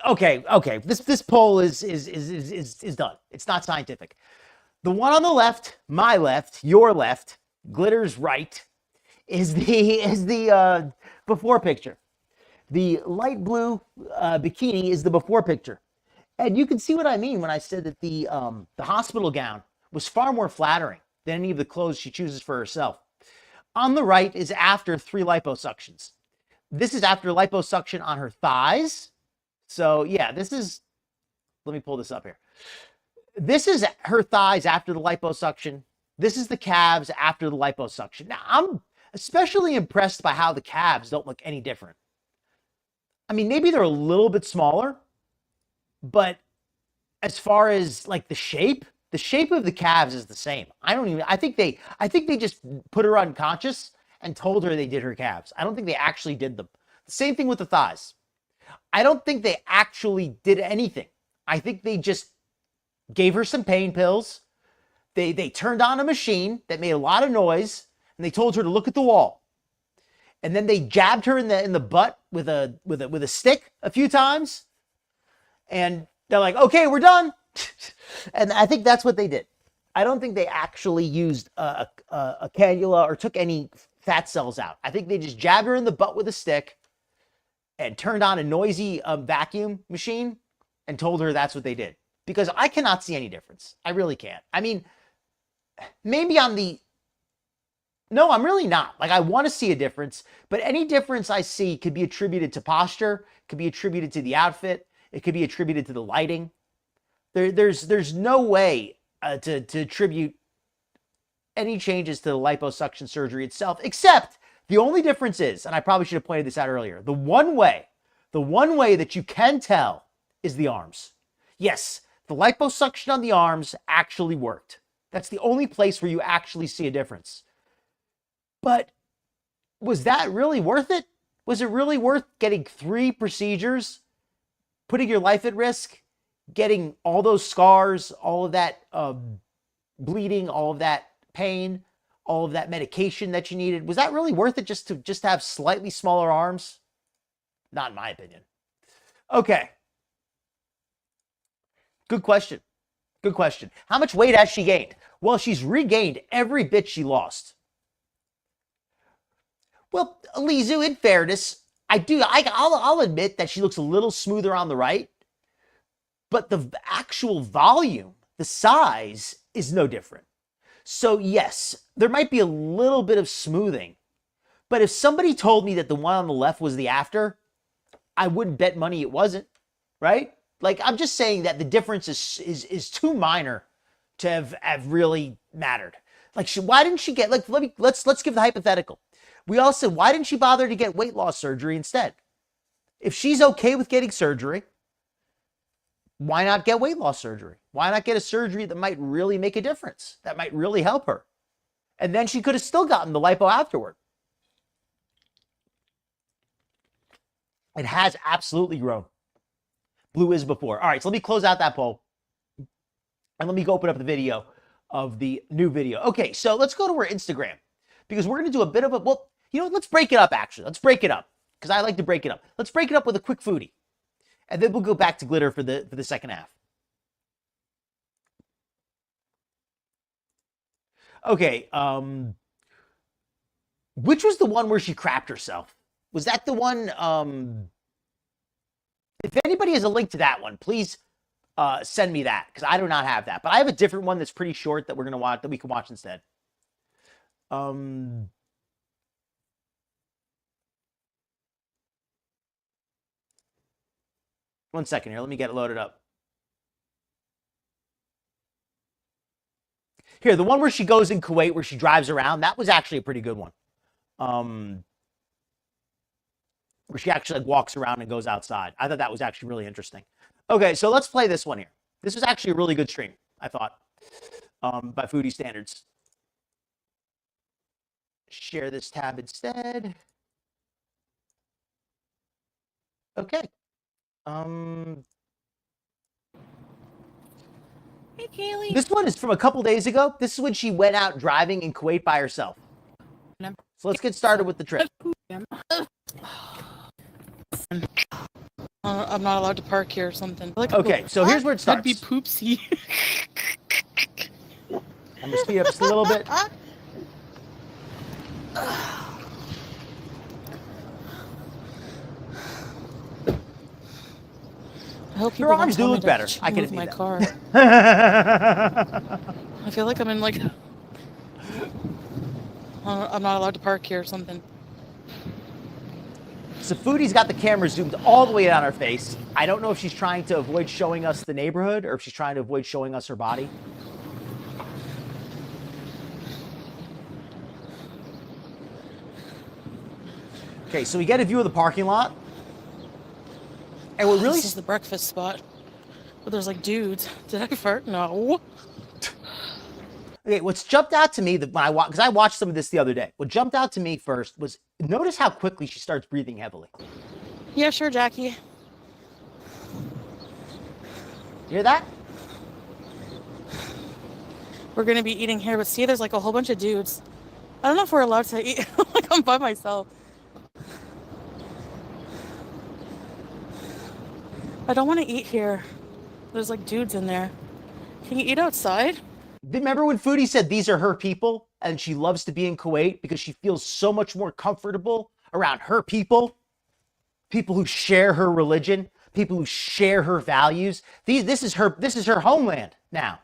Okay. This poll is done. It's not scientific. The one on the left, my left, your left, Glitter's right, is the before picture. The light blue bikini is the before picture. And you can see what I mean when I said that the hospital gown was far more flattering than any of the clothes she chooses for herself. On the right is after 3 liposuctions. This is after liposuction on her thighs. So yeah, this is, let me pull this up here. This is her thighs after the liposuction. This is the calves after the liposuction. Now, I'm especially impressed by how the calves don't look any different. I mean, maybe they're a little bit smaller, but as far as like the shape of the calves is the same. I think they just put her unconscious and told her they did her calves. I don't think they actually did them. The same thing with the thighs. I don't think they actually did anything. I think they just gave her some pain pills. They turned on a machine that made a lot of noise, and they told her to look at the wall. And then they jabbed her in the butt with a stick a few times. And they're like, okay, we're done. And I think that's what they did. I don't think they actually used a cannula or took any fat cells out. I think they just jabbed her in the butt with a stick and turned on a noisy vacuum machine and told her that's what they did. Because I cannot see any difference. I really can't. I mean, maybe no, I'm really not. Like, I want to see a difference, but any difference I see could be attributed to posture, could be attributed to the outfit, it could be attributed to the lighting. There's no way to attribute any changes to the liposuction surgery itself, except the only difference is, and I probably should have pointed this out earlier, the one way that you can tell is the arms. Yes, the liposuction on the arms actually worked. That's the only place where you actually see a difference. But was that really worth it? Was it really worth getting 3 procedures, putting your life at risk, getting all those scars, all of that bleeding, all of that pain, all of that medication that you needed? Was that really worth it just to have slightly smaller arms? Not in my opinion. Okay. Good question. Good question. How much weight has she gained? Well, she's regained every bit she lost. Well, Lizu, in fairness, I'll admit that she looks a little smoother on the right, but the actual volume, the size, is no different. So yes, there might be a little bit of smoothing, but if somebody told me that the one on the left was the after, I wouldn't bet money it wasn't, right? Like, I'm just saying that the difference is too minor to have really mattered. Like, why didn't she get, like, let's give the hypothetical. We all said, why didn't she bother to get weight loss surgery instead? If she's okay with getting surgery, why not get weight loss surgery? Why not get a surgery that might really make a difference, that might really help her? And then she could have still gotten the lipo afterward. It has absolutely grown. Blue is before. All right, so let me close out that poll. And let me go open up the video of the new video. Okay, so let's go to her Instagram. Because we're going to do a bit of a, well, you know, let's break it up, actually. Let's break it up. Because I like to break it up. Let's break it up with a quick foodie. And then we'll go back to glitter for the second half. Okay, which was the one where she crapped herself? Was that the one, if anybody has a link to that one, please send me that, because I do not have that. But I have a different one that's pretty short that we're going to watch, that we can watch instead. One second here. Let me get it loaded up. Here, the one where she goes in Kuwait, where she drives around, that was actually a pretty good one. Where she actually like, walks around and goes outside. I thought that was actually really interesting. Okay, so let's play this one here. This was actually a really good stream, I thought, by foodie standards. Share this tab instead. Okay. Hey, Kaylee. This one is from a couple days ago. This is when she went out driving in Kuwait by herself. So let's get started with the trip. I'm not allowed to park here or something. Okay, so here's where it starts. That'd be poopsie. I'm gonna speed up just a little bit. I hope Her people arms do don't look tell me better. to I can move my admit car. that. I feel like I'm in like I'm not allowed to park here or something. So Foodie's got the camera zoomed all the way down her face. I don't know if she's trying to avoid showing us the neighborhood or if she's trying to avoid showing us her body. Okay, so we get a view of the parking lot. And we're really... This is the breakfast spot. But there's like dudes. Did I fart? No. Okay, what's jumped out to me that when because I watched some of this the other day. What jumped out to me first was notice how quickly she starts breathing heavily. Yeah, sure, Jackie. You hear that? We're gonna be eating here, but see, there's like a whole bunch of dudes. I don't know if we're allowed to eat. Like, I'm by myself. I don't want to eat here. There's like dudes in there. Can you eat outside? Remember when Foodie said these are her people and she loves to be in Kuwait because she feels so much more comfortable around her people? People who share her religion, people who share her values. This is her homeland now.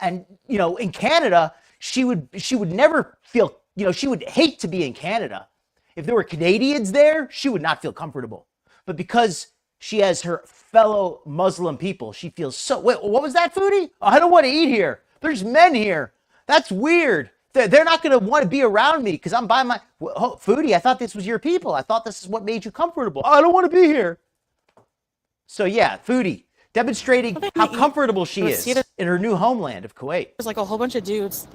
And you know, in Canada, she would never feel, you know, she would hate to be in Canada. If there were Canadians there, she would not feel comfortable. But because she has her fellow Muslim people, she feels so... Wait, what was that, Foodie? Oh, I don't want to eat here. There's men here. That's weird. They're not going to want to be around me because I'm by my... Oh, Foodie, I thought this was your people. I thought this is what made you comfortable. I don't want to be here. So yeah, Foodie, demonstrating how comfortable she is in her new homeland of Kuwait. There's like a whole bunch of dudes.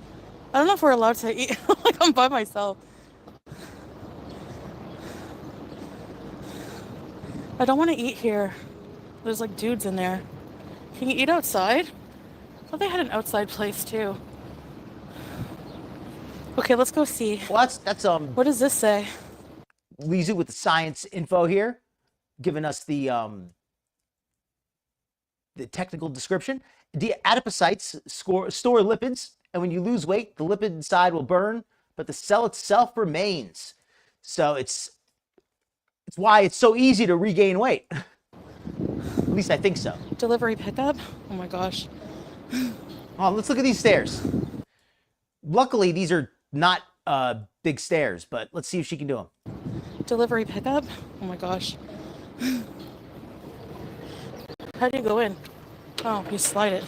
I don't know if we're allowed to eat. Like, I'm by myself. I don't want to eat here. There's like dudes in there. Can you eat outside? I thought they had an outside place too. Okay, let's go see. Well, that's What does this say? Lizu with the science info here, giving us the technical description. The adipocytes store lipids, and when you lose weight, the lipid inside will burn, but the cell itself remains. So it's why it's so easy to regain weight. At least I think so. Delivery pickup? Oh my gosh. Oh, let's look at these stairs. Luckily, these are not big stairs, but let's see if she can do them. Delivery pickup? Oh my gosh. How do you go in? Oh, you slide it.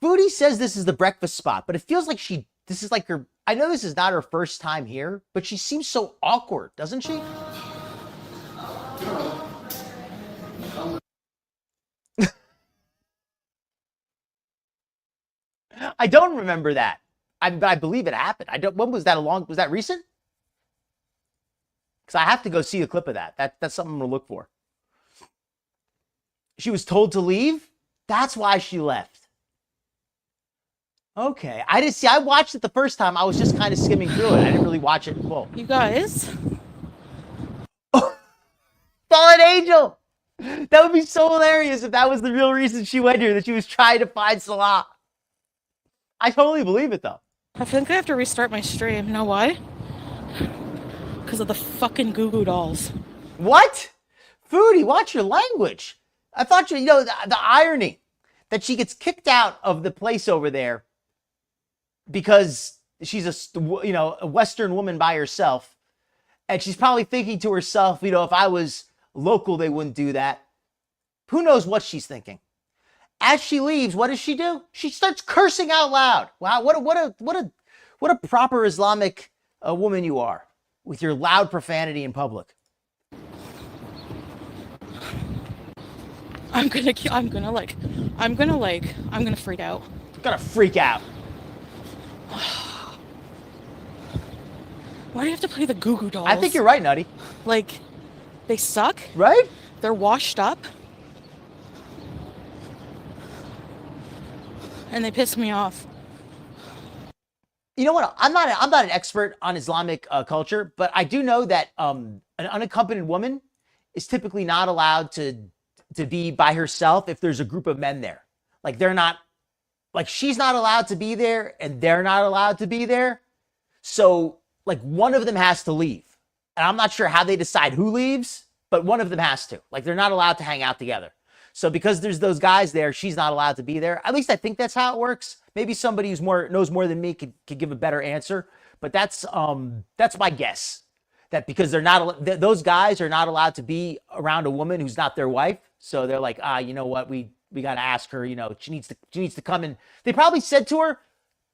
Foodie says this is the breakfast spot, but it feels like this is like her... I know this is not her first time here, but she seems so awkward, doesn't she? I don't remember that. I believe it happened. When was that was that recent? Because I have to go see a clip of that. That's something I'm gonna look for. She was told to leave? That's why she left. Okay. I watched it the first time. I was just kind of skimming through it. I didn't really watch it in full. You guys? Oh, fallen angel! That would be so hilarious if that was the real reason she went here, that she was trying to find Salah. I totally believe it, though. I think I have to restart my stream. You know why? Because of the fucking Goo Goo Dolls. What? Foodie, watch your language. I thought you know, the irony that she gets kicked out of the place over there because she's a Western woman by herself. And she's probably thinking to herself, you know, if I was local, they wouldn't do that. Who knows what she's thinking? As she leaves, what does she do? She starts cursing out loud. Wow, what a proper Islamic woman you are with your loud profanity in public. I'm gonna freak out. I'm gonna freak out. Why do you have to play the Goo Goo Dolls? I think you're right, Nutty. Like, they suck. Right? They're washed up. And they piss me off. You know what? I'm not an expert on Islamic culture, but I do know that an unaccompanied woman is typically not allowed to be by herself if there's a group of men there. Like, they're not, like, she's not allowed to be there and they're not allowed to be there. So like one of them has to leave. And I'm not sure how they decide who leaves, but one of them has to. Like they're not allowed to hang out together. So because there's those guys there, she's not allowed to be there. At least I think that's how it works. Maybe somebody who's knows more than me could give a better answer. But that's my guess. That because they're not, those guys are not allowed to be around a woman who's not their wife. So they're like, you know what, we got to ask her, you know, she needs to come in. They probably said to her,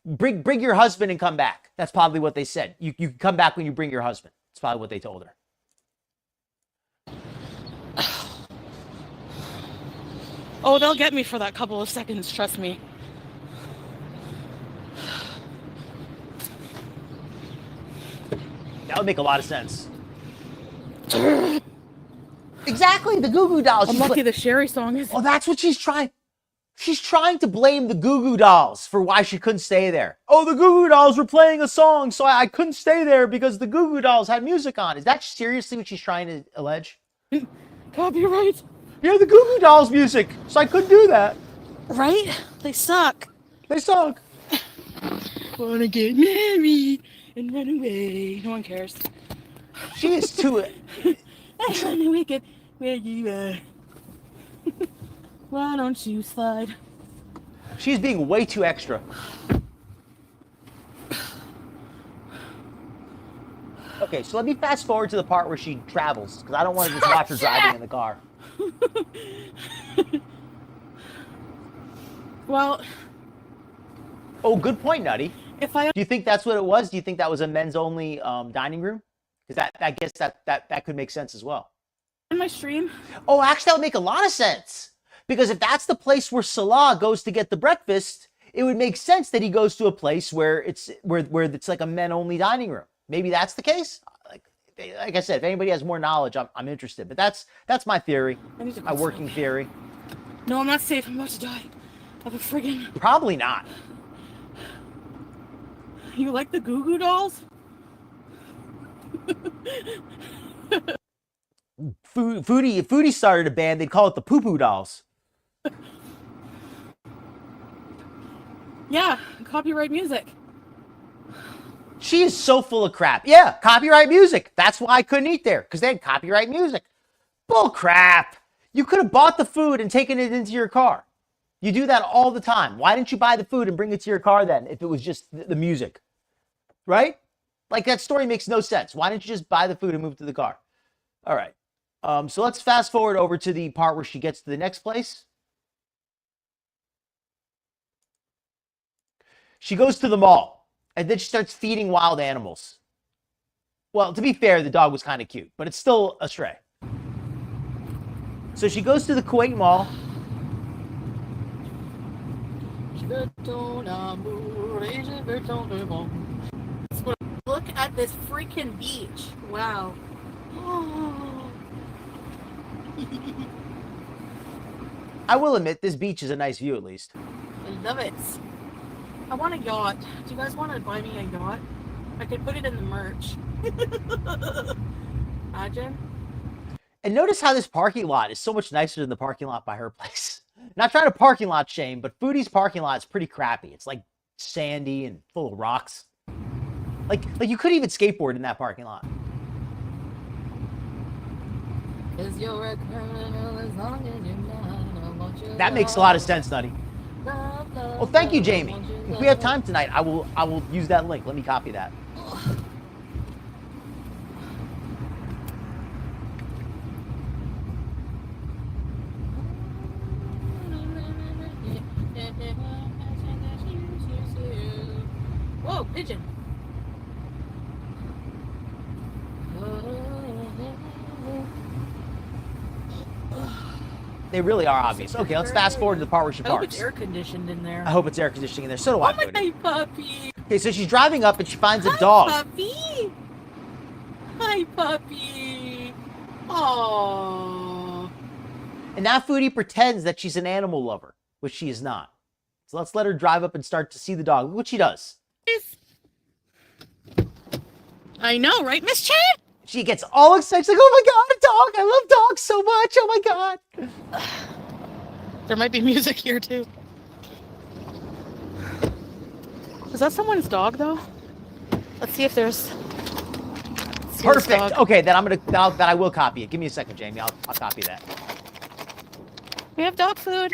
bring your husband and come back. That's probably what they said. You can come back when you bring your husband. That's probably what they told her. Oh, they'll get me for that couple of seconds, trust me. That would make a lot of sense. Exactly, the Goo Goo Dolls. I'm lucky the Sherry song is... Oh, that's what she's trying. She's trying to blame the Goo Goo Dolls for why she couldn't stay there. Oh, the Goo Goo Dolls were playing a song, so I couldn't stay there because the Goo Goo Dolls had music on. Is that seriously what she's trying to allege? Copyright. Yeah, the Goo Goo Dolls music, so I couldn't do that. Right? They suck. They suck. Wanna get married and run away. No one cares. She is too... I wanna wake up where you are. Why don't you slide? She's being way too extra. Okay, so let me fast forward to the part where she travels, because I don't want to just watch her driving in the car. Well... Oh, good point, Nutty. If I... Do you think that's what it was? Do you think that was a men's-only dining room? Because I guess that could make sense as well. In my stream? Oh, actually, that would make a lot of sense. Because if that's the place where Salah goes to get the breakfast, it would make sense that he goes to a place where it's like a men-only dining room. Maybe that's the case. Like I said, if anybody has more knowledge, I'm interested. But that's my theory, my working theory. No, I'm not safe. I'm about to die of a friggin'... Probably not. You like the Goo Goo Dolls? Foodie started a band. They'd call it the Poo Poo Dolls. Yeah, copyright music. She is so full of crap. Yeah, copyright music. That's why I couldn't eat there, because they had copyright music. Bull crap. You could have bought the food and taken it into your car. You do that all the time. Why didn't you buy the food and bring it to your car then if it was just the music? Right? Like, that story makes no sense. Why didn't you just buy the food and move to the car? All right. So let's fast forward over to the part where she gets to the next place. She goes to the mall, and then she starts feeding wild animals. Well, to be fair, the dog was kind of cute, but it's still a stray. So she goes to the Kuwait Mall. Look at this freaking beach. Wow. I will admit, this beach is a nice view, at least. I love it. I want a yacht. Do you guys want to buy me a yacht? I could put it in the merch. Imagine. And notice how this parking lot is so much nicer than the parking lot by her place. Not trying to parking lot shame, but Foodie's parking lot is pretty crappy. It's like sandy and full of rocks. Like you couldn't even skateboard in that parking lot. That makes a lot of sense, Nutty. Well, thank you, Jamie. If we have time tonight, I will use that link. Let me copy that. Whoa, pigeon. They really are obvious. Okay, let's fast forward to the part where she I hope parks. it's air conditioned in there. I hope it's air conditioning in there. So do I. Oh, my puppy. Okay, so she's driving up and she finds a dog. Hi, puppy. Hi, puppy. Aww. And now Foodie pretends that she's an animal lover, which she is not. So let's let her drive up and start to see the dog, which she does. I know, right, Miss Chan? She gets all excited. She's like, oh my God, a dog. I love dogs so much. Oh my God. There might be music here, too. Is that someone's dog, though? Let's see if there's. Perfect. Okay, then I will copy it. Give me a second, Jamie. I'll copy that. We have dog food.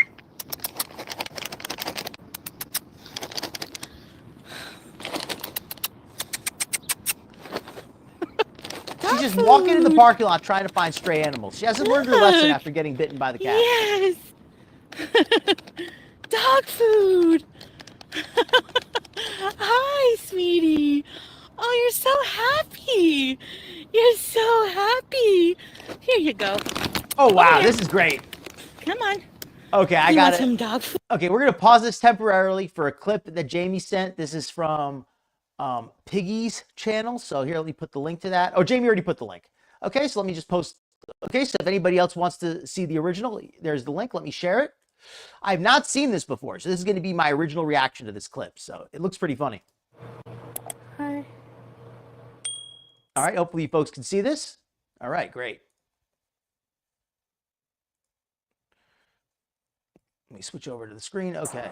She's just walking in the parking lot trying to find stray animals. She hasn't learned her lesson after getting bitten by the cat. Yes. Dog food. Hi, sweetie. Oh, you're so happy. You're so happy. Here you go. Oh, wow. This is great. Come on. Okay, I got it. Some dog food? Okay, we're going to pause this temporarily for a clip that Jamie sent. This is from Piggy's channel. So here, let me put the link to that. Oh, Jamie already put the link. Okay, so let me just post. Okay, so if anybody else wants to see the original, there's the link. Let me share it. I've not seen this before, so this is going to be my original reaction to this clip. So it looks pretty funny. Hi. All right, hopefully you folks can see this. All right, great. Let me switch over to the screen. Okay.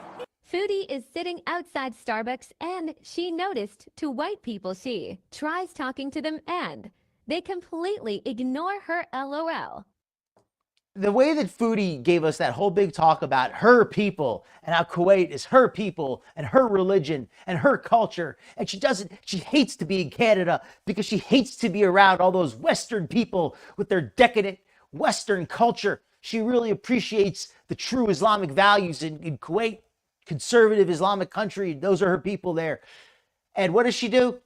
Foodie is sitting outside Starbucks and she noticed to white people she tries talking to them and they completely ignore her LOL. The way that Foodie gave us that whole big talk about her people and how Kuwait is her people and her religion and her culture. And she hates to be in Canada because she hates to be around all those Western people with their decadent Western culture. She really appreciates the true Islamic values in Kuwait, conservative Islamic country. Those are her people there. And what does she do?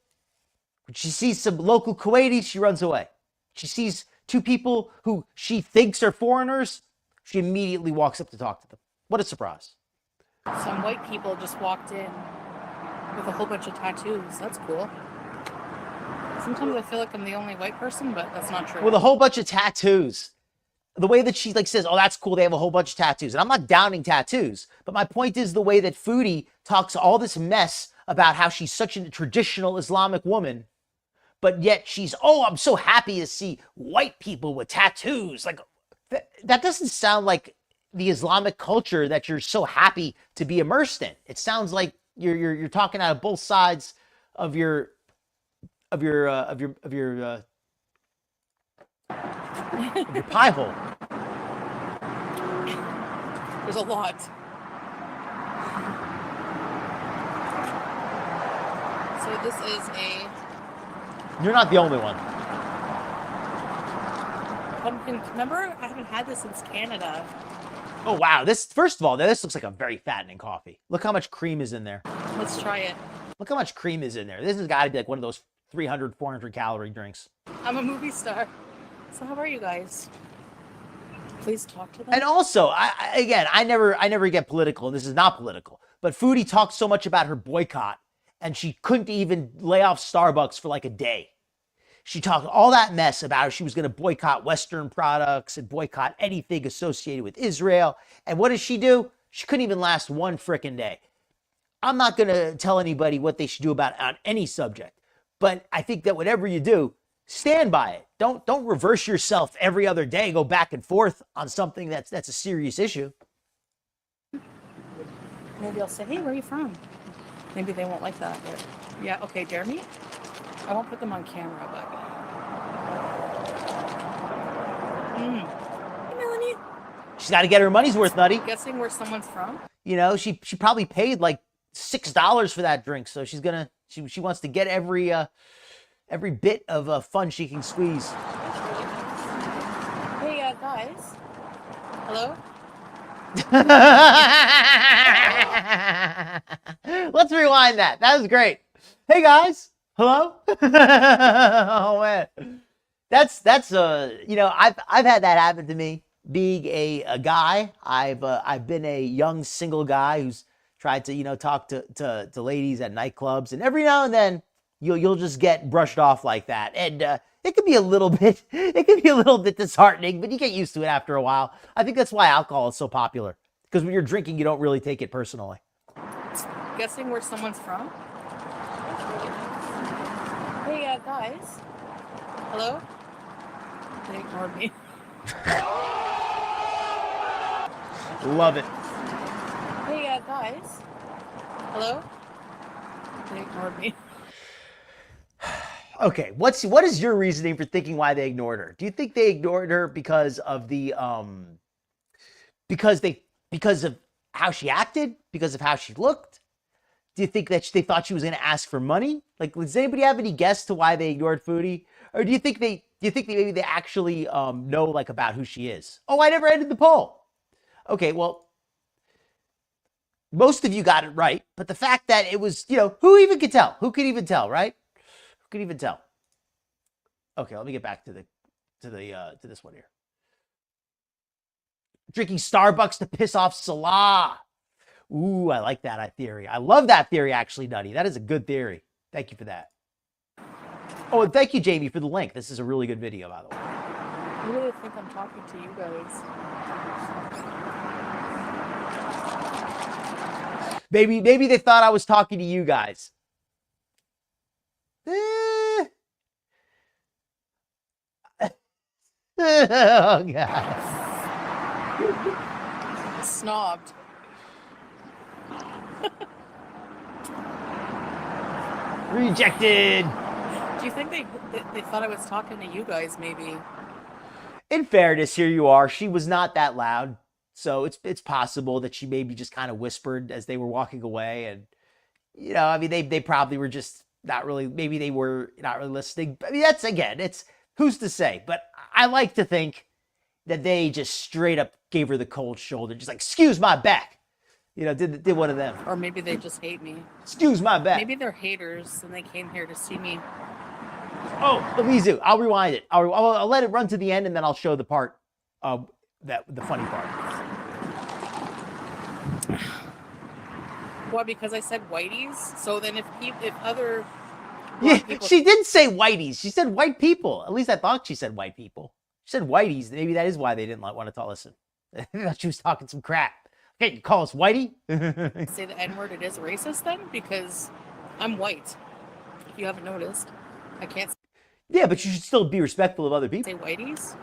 When she sees some local Kuwaitis, she runs away. She sees two people who she thinks are foreigners, she immediately walks up to talk to them. What a surprise. Some white people just walked in with a whole bunch of tattoos. That's cool. Sometimes I feel like I'm the only white person, but that's not true. With a whole bunch of tattoos. The way that she says, oh, that's cool, they have a whole bunch of tattoos. And I'm not downing tattoos, but my point is the way that Foodie talks all this mess about how she's such a traditional Islamic woman, but yet she's, oh, I'm so happy to see white people with tattoos. Like, that doesn't sound like the Islamic culture that you're so happy to be immersed in. It sounds like you're talking out of both sides of your pie hole. There's a lot. So this is a... You're not the only one. Pumpkin. Remember, I haven't had this since Canada. Oh, wow. First of all, this looks like a very fattening coffee. Look how much cream is in there. Let's try it. Look how much cream is in there. This has got to be like one of those 300, 400 calorie drinks. I'm a movie star. So how are you guys? Please talk to them. And also, I never get political, and this is not political, but Foodie talks so much about her boycott, and she couldn't even lay off Starbucks for like a day. She talked all that mess about how she was going to boycott Western products and boycott anything associated with Israel. And what does she do? She couldn't even last one frickin' day. I'm not going to tell anybody what they should do about on any subject, but I think that whatever you do, stand by it. Don't reverse yourself every other day, go back and forth on something that's a serious issue. Maybe I'll say, hey, where are you from? Maybe they won't like that. But yeah, okay, Jeremy. I won't put them on camera, but... Hey, Melanie. She's got to get her money's worth, Nutty. Guessing where someone's from? You know, she probably paid like $6 for that drink, so she wants to get every bit of fun she can squeeze. Hey, guys. Hello? Let's rewind that. That was great. Hey, guys. Hello? Oh, man. That's you know, I've had that happen to me. Being a guy, I've been a young single guy who's tried to, you know, talk to ladies at nightclubs, and every now and then you'll just get brushed off like that, and it can be a little bit disheartening, but you get used to it after a while. I think that's why alcohol is so popular, because when you're drinking, you don't really take it personally. Guessing where someone's from? Hey, guys. Hello? They ignored me. Love it. Hey, guys. Hello? They ignored me. Okay, what is your reasoning for thinking why they ignored her? Do you think they ignored her because of the because of how she acted, because of how she looked? Do you think that they thought she was going to ask for money? Like, does anybody have any guess to why they ignored Foodie? Or do you think maybe they actually know like about who she is? Oh, I never ended the poll. Okay, well, most of you got it right, but the fact that it was, who even could tell? Who could even tell, right? Who could even tell? Okay, let me get back to this one here. Drinking Starbucks to piss off Salah. Ooh, I like that theory. I love that theory, actually, Nutty. That is a good theory. Thank you for that. Oh, and thank you, Jamie, for the link. This is a really good video, by the way. I really think I'm talking to you guys. Maybe they thought I was talking to you guys. Oh, God. Snobbed. Rejected. Do you think they thought I was talking to you guys, maybe? In fairness, here you are. She was not that loud. So it's possible that she maybe just kind of whispered as they were walking away. And, I mean, they probably were just not really, maybe they were not really listening. I mean, it's who's to say? But I like to think that they just straight up gave her the cold shoulder. Just like, excuse my back. Did one of them. Or maybe they just hate me. Excuse my back. Maybe they're haters and they came here to see me. Oh, Amizu, I'll rewind it. I'll let it run to the end and then I'll show the part of the funny part. What, because I said whiteys? So then if other people... She didn't say whiteys. She said white people. At least I thought she said white people. She said whiteys. Maybe that is why they didn't want to listen. I thought she was talking some crap. Okay, you call us whitey? Say the N-word, it is racist then? Because I'm white. If you haven't noticed. I can't... Yeah, but you should still be respectful of other people. Say whiteys?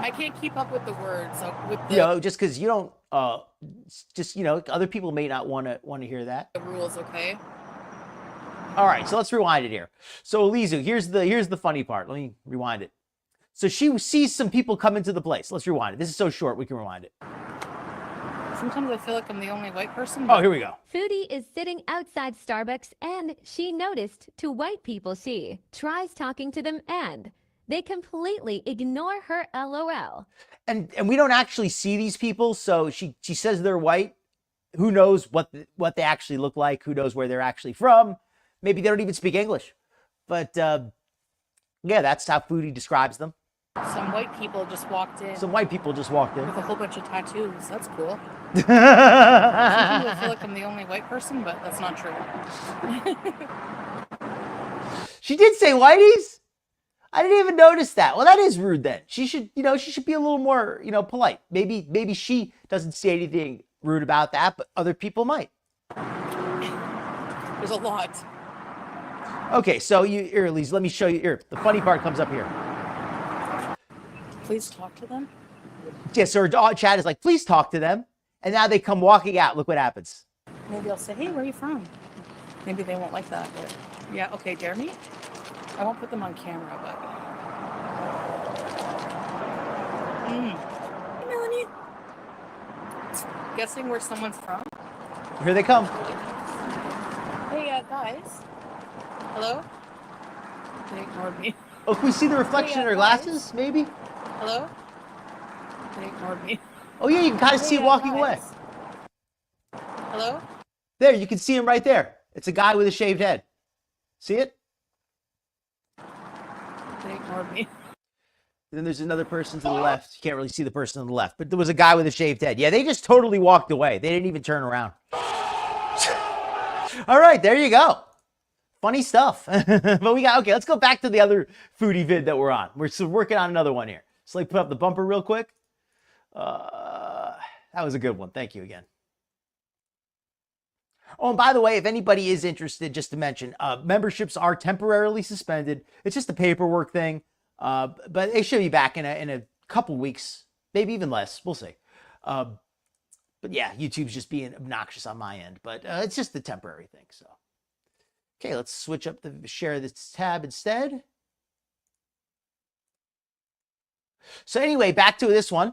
I can't keep up with the words. With the, just because you don't... other people may not want to hear that. The rules, okay? All right, so let's rewind it here. So, Elizu, here's the funny part. Let me rewind it. So she sees some people come into the place. Let's rewind it. This is so short, we can rewind it. Sometimes I feel like I'm the only white person. Oh, here we go. Foodie is sitting outside Starbucks and she noticed to white people she tries talking to them and they completely ignore her LOL. And we don't actually see these people, so she says they're white. Who knows what they actually look like? Who knows where they're actually from? Maybe they don't even speak English. But yeah, that's how Foodie describes them. Some white people just walked in. With a whole bunch of tattoos. That's cool. Sometimes I feel like I'm the only white person, but that's not true. She did say whiteys? I didn't even notice that. Well, that is rude then. She should be a little more, polite. Maybe she doesn't see anything rude about that, but other people might. There's a lot. Okay, so here, Elise, let me show you here. The funny part comes up here. Please talk to them? Yeah, so our chat is like, please talk to them. And now they come walking out. Look what happens. Maybe I'll say, hey, where are you from? Maybe they won't like that, but yeah, okay, dare me? I won't put them on camera, but... Hey, Melanie. Guessing where someone's from? Here they come. Hey, guys. Hello? They ignored me. Oh, can we see the reflection in their glasses, maybe? Hello? They ignored me. Oh, yeah, you can kind of see it walking away. Hello? There, you can see him right there. It's a guy with a shaved head. See it? They ignored me. And then there's another person to the left. You can't really see the person on the left, but there was a guy with a shaved head. Yeah, they just totally walked away. They didn't even turn around. All right, there you go. Funny stuff. But okay, let's go back to the other Foodie vid that we're on. We're working on another one here. So like put up the bumper real quick. That was a good one. Thank you again. Oh, and by the way, if anybody is interested, just to mention, memberships are temporarily suspended. It's just a paperwork thing. But they should be back in a couple weeks, maybe even less. We'll see. But yeah, YouTube's just being obnoxious on my end. But it's just a temporary thing. So Okay, let's switch up the share this tab instead. So anyway, back to this one.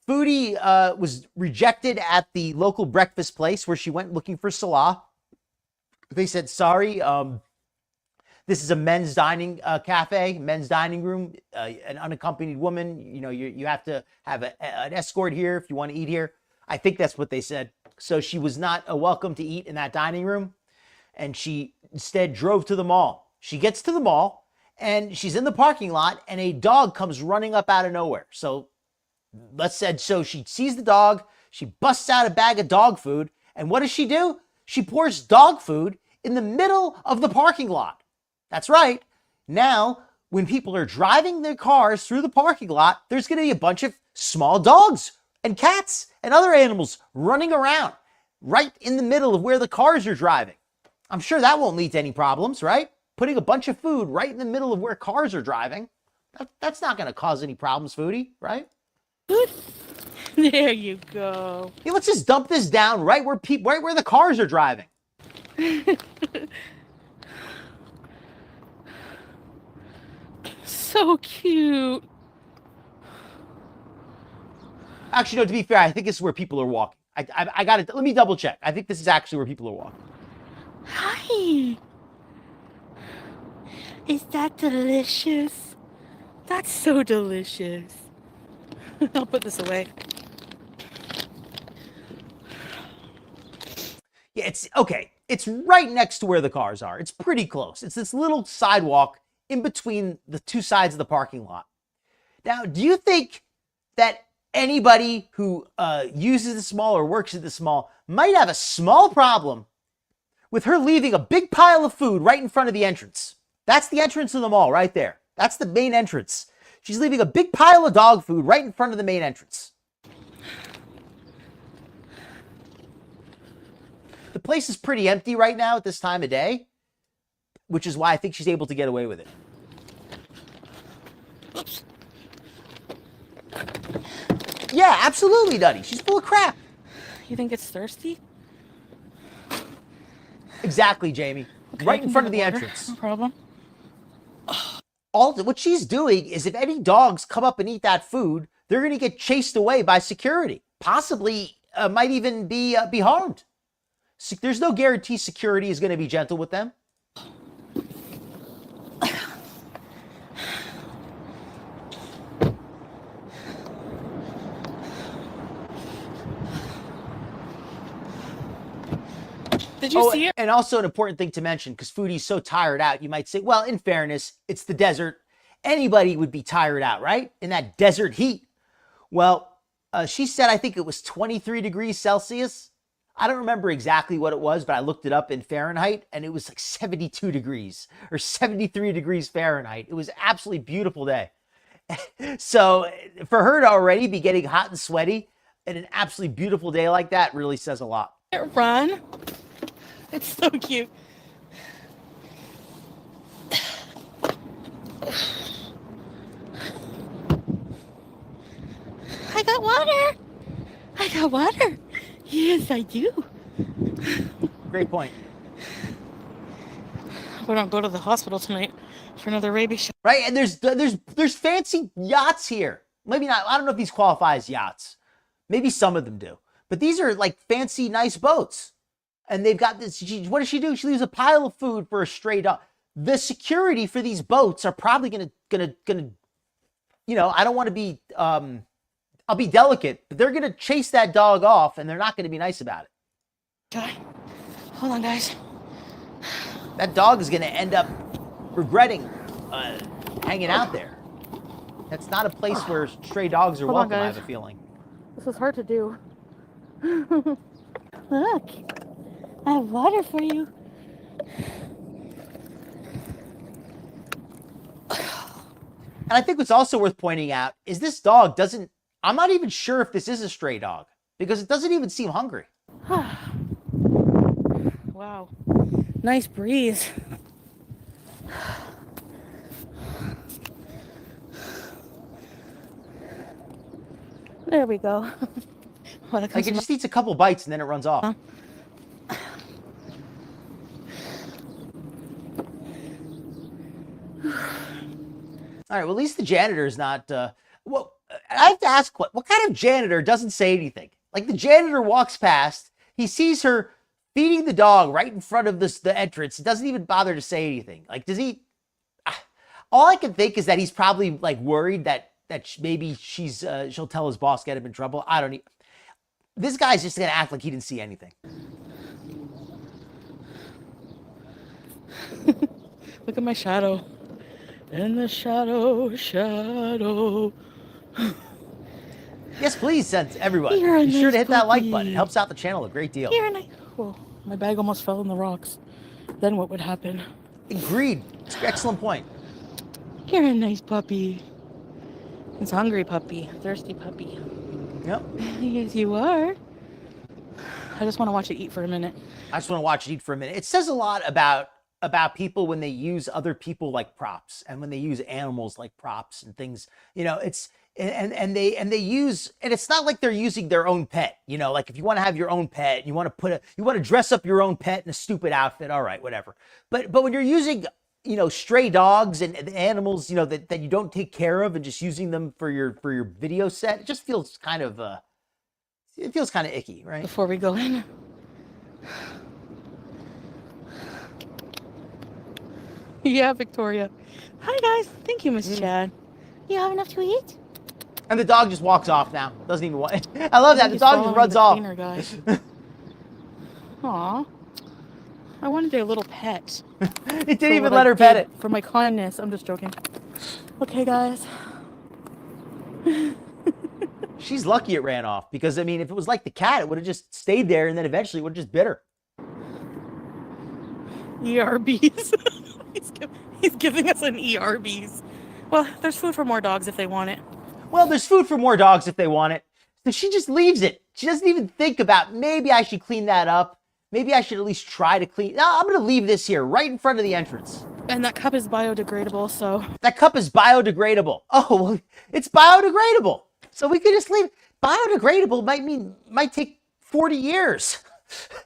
Foodie was rejected at the local breakfast place where she went looking for Salah. They said, sorry, this is a men's dining cafe, men's dining room, an unaccompanied woman. You know, you have to have an escort here if you want to eat here. I think that's what they said. So she was not welcome to eat in that dining room. And she instead drove to the mall. She gets to the mall and she's in the parking lot and a dog comes running up out of nowhere. So she sees the dog, she busts out a bag of dog food, and what does she do? She pours dog food in the middle of the parking lot. That's right. Now, when people are driving their cars through the parking lot, there's going to be a bunch of small dogs and cats and other animals running around right in the middle of where the cars are driving. I'm sure that won't lead to any problems, right? Putting a bunch of food right in the middle of where cars are driving, that's not going to cause any problems, Foodie, right? There you go. Yeah, let's just dump this down right where the cars are driving. So cute. Actually, no, to be fair, I think this is where people are walking. I got it. Let me double check. I think this is actually where people are walking. Hi. Is that delicious? That's so delicious. I'll put this away. Yeah, it's okay. It's right next to where the cars are. It's pretty close. It's this little sidewalk in between the two sides of the parking lot. Now, do you think that anybody who uses this mall or works at this mall might have a small problem with her leaving a big pile of food right in front of the entrance? That's the entrance of the mall right there. That's the main entrance. She's leaving a big pile of dog food right in front of the main entrance. The place is pretty empty right now at this time of day, which is why I think she's able to get away with it. Oops. Yeah, absolutely, Duddy. She's full of crap. You think it's thirsty? Exactly, Jamie. Okay, right in front of the water. entrance. No problem. What she's doing is if any dogs come up and eat that food, they're going to get chased away by security. Possibly might even be harmed. There's no guarantee security is going to be gentle with them. Did you see it? And also an important thing to mention, because Foodie's so tired out, you might say, well, in fairness, it's the desert. Anybody would be tired out, right? In that desert heat. Well, she said, I think it was 23 degrees Celsius. I don't remember exactly what it was, but I looked it up in Fahrenheit, and it was like 72 degrees or 73 degrees Fahrenheit. It was an absolutely beautiful day. So for her to already be getting hot and sweaty in an absolutely beautiful day like that really says a lot. Run. It's so cute. I got water. I got water. Yes, I do. Great point. We don't go to the hospital tonight for another rabies shot. Right, and there's fancy yachts here. Maybe not. I don't know if these qualify as yachts. Maybe some of them do. But these are like fancy, nice boats. And they've got this. What does she do? She leaves a pile of food for a stray dog. The security for these boats are probably gonna. You know, I don't want to be. I'll be delicate, but they're gonna chase that dog off, and they're not gonna be nice about it. Okay. Hold on, guys. That dog is gonna end up regretting hanging out there. That's not a place where stray dogs are welcome. I have a feeling. This is hard to do. Look. I have water for you. And I think what's also worth pointing out is this dog doesn't, I'm not even sure if this is a stray dog because it doesn't even seem hungry. Wow. Nice breeze. There we go. Like it just eats a couple bites and then it runs off. All right, well, at least the janitor is not, well, I have to ask, what kind of janitor doesn't say anything? Like, the janitor walks past, he sees her feeding the dog right in front of the entrance. He doesn't even bother to say anything. Like, does he, all I can think is that he's probably, like, worried that maybe she'll tell his boss, get him in trouble. I don't need, this guy's just gonna act like he didn't see anything. Look at my shadow. In the shadow. Yes, please, send everybody. Be sure to hit that like button. It helps out the channel a great deal. Oh, my bag almost fell in the rocks. Then what would happen? Agreed. Excellent point. You're a nice puppy. It's a hungry puppy. Thirsty puppy. Yep. Yes, you are. I just want to watch it eat for a minute. I just want to watch it eat for a minute. It says a lot about people when they use other people like props, and when they use animals like props and things. You know, it's and they use, and it's not like they're using their own pet. You know, like if you want to have your own pet, you want to dress up your own pet in a stupid outfit. All right, whatever. But when you're using, you know, stray dogs and animals, you know, that you don't take care of and just using them for your video set, it just feels kind of icky, right? Before we go in. Yeah, Victoria. Hi guys. Thank you, Miss Chad. You have enough to eat? And the dog just walks off now. Doesn't even want it. I love that. The dog just runs off. Aw. I wanted a little pet. It didn't even let her pet it. For my kindness. I'm just joking. Okay, guys. She's lucky it ran off, because, I mean, if it was like the cat, it would have just stayed there, and then eventually it would have just bit her. ERBs. He's giving us an ERBs. Well, there's food for more dogs if they want it. Well, there's food for more dogs if they want it. So she just leaves it. She doesn't even think about, maybe I should clean that up. Maybe I should at least try to clean. No, I'm going to leave this here right in front of the entrance. And that cup is biodegradable, so. That cup is biodegradable. Oh, well, it's biodegradable. So we could just leave. Biodegradable might take 40 years.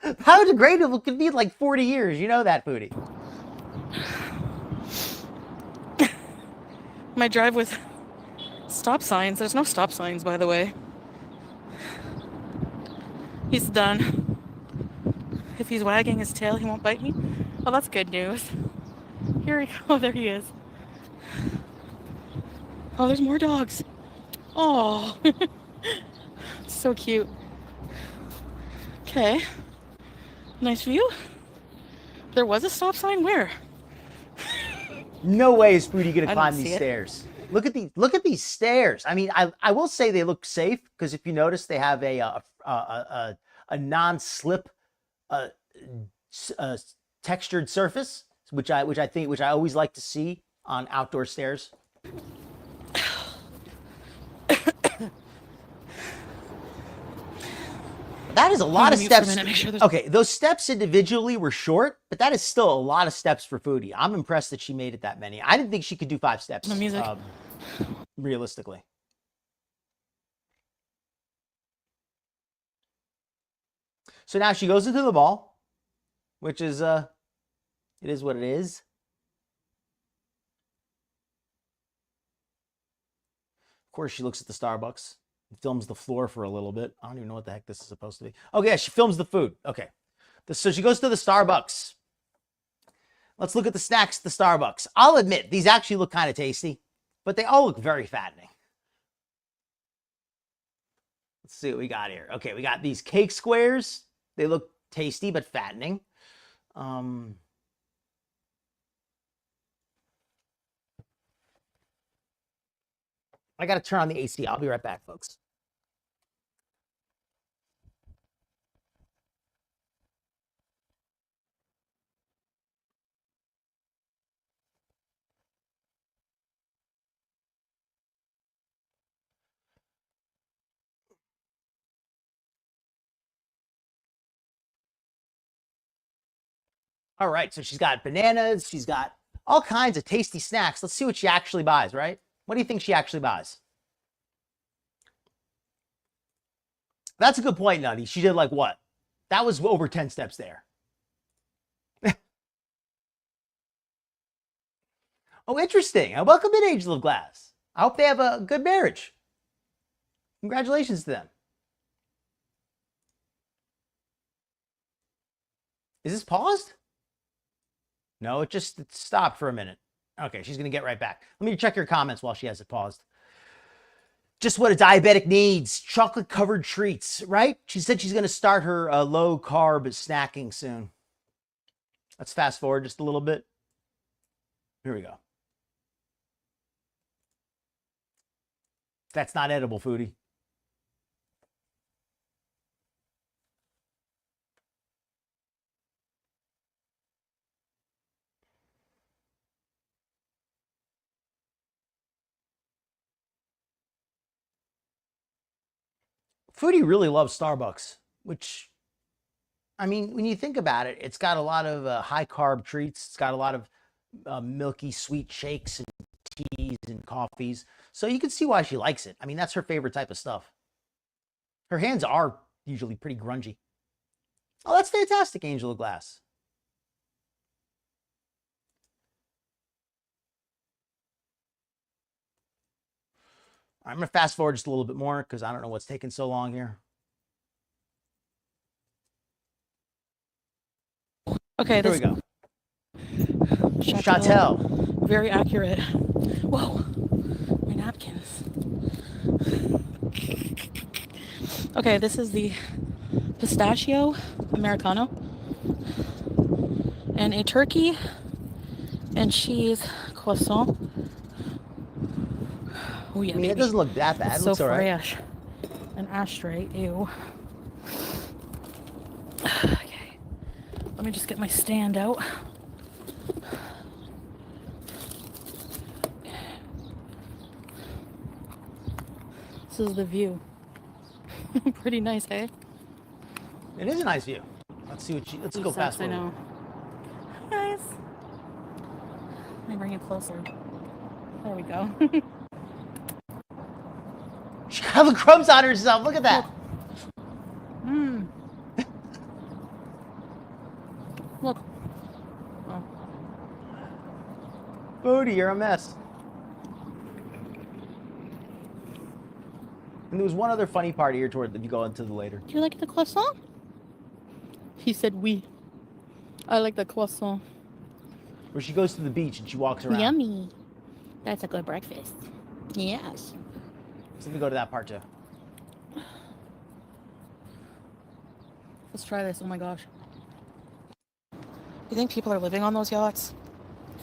Biodegradable could be like 40 years. You know that, Foodie. My drive with stop signs. There's no stop signs, by the way. He's done. If he's wagging his tail, he won't bite me. Well, that's good news. Here we go. There he is. Oh, there's more dogs. Oh, so cute. Okay. Nice view. There was a stop sign. Where? No way is Foodie gonna climb these stairs. Look at these stairs. I mean, I will say they look safe, because if you notice, they have a non-slip textured surface, which I always like to see on outdoor stairs. That is a lot of steps. Okay, those steps individually were short, but that is still a lot of steps for Foodie. I'm impressed that she made it that many. I didn't think she could do 5 steps. Realistically. So now she goes into the mall, which is it is what it is. Of course, she looks at the Starbucks. Films the floor for a little bit. I don't even know what the heck this is supposed to be. Oh, yeah, she films the food. Okay. So she goes to the Starbucks. Let's look at the snacks at the Starbucks. I'll admit, these actually look kind of tasty, but they all look very fattening. Let's see what we got here. Okay, we got these cake squares. They look tasty, but fattening. I got to turn on the AC. I'll be right back, folks. All right, so she's got bananas. She's got all kinds of tasty snacks. Let's see what she actually buys, right? What do you think she actually buys? That's a good point, Nutty. She did like what? That was over 10 steps there. Oh, interesting. Welcome in, Angel of Glass. I hope they have a good marriage. Congratulations to them. Is this paused? No, it stopped for a minute. Okay, she's going to get right back. Let me check your comments while she has it paused. Just what a diabetic needs. Chocolate-covered treats, right? She said she's going to start her low-carb snacking soon. Let's fast forward just a little bit. Here we go. That's not edible, Foodie. Foodie really loves Starbucks, which, I mean, when you think about it, it's got a lot of high-carb treats. It's got a lot of milky, sweet shakes and teas and coffees. So you can see why she likes it. I mean, that's her favorite type of stuff. Her hands are usually pretty grungy. Oh, that's fantastic, Angel of Glass. I'm going to fast forward just a little bit more because I don't know what's taking so long here. Okay, Here we go. Chantel. Very accurate. Whoa, my napkins. Okay, this is the pistachio Americano and a turkey and cheese croissant. Oh yeah, I mean, it doesn't look that bad. It's It looks so all right. fresh. An ashtray, ew. Okay, let me just get my stand out. This is the view. Pretty nice, hey? It is a nice view. Let's see what let's go fast forward. I know. Guys. Let me bring it closer. There we go. She got the crumbs on herself. Look at that. Mmm. Look. Oh. Foodie, you're a mess. And there was one other funny part here toward that you go into the later. Do you like the croissant? He said oui. I like the croissant. Where she goes to the beach and she walks around. Yummy. That's a good breakfast. Yes. So let me go to that part too. Let's try this. Oh my gosh. You think people are living on those yachts?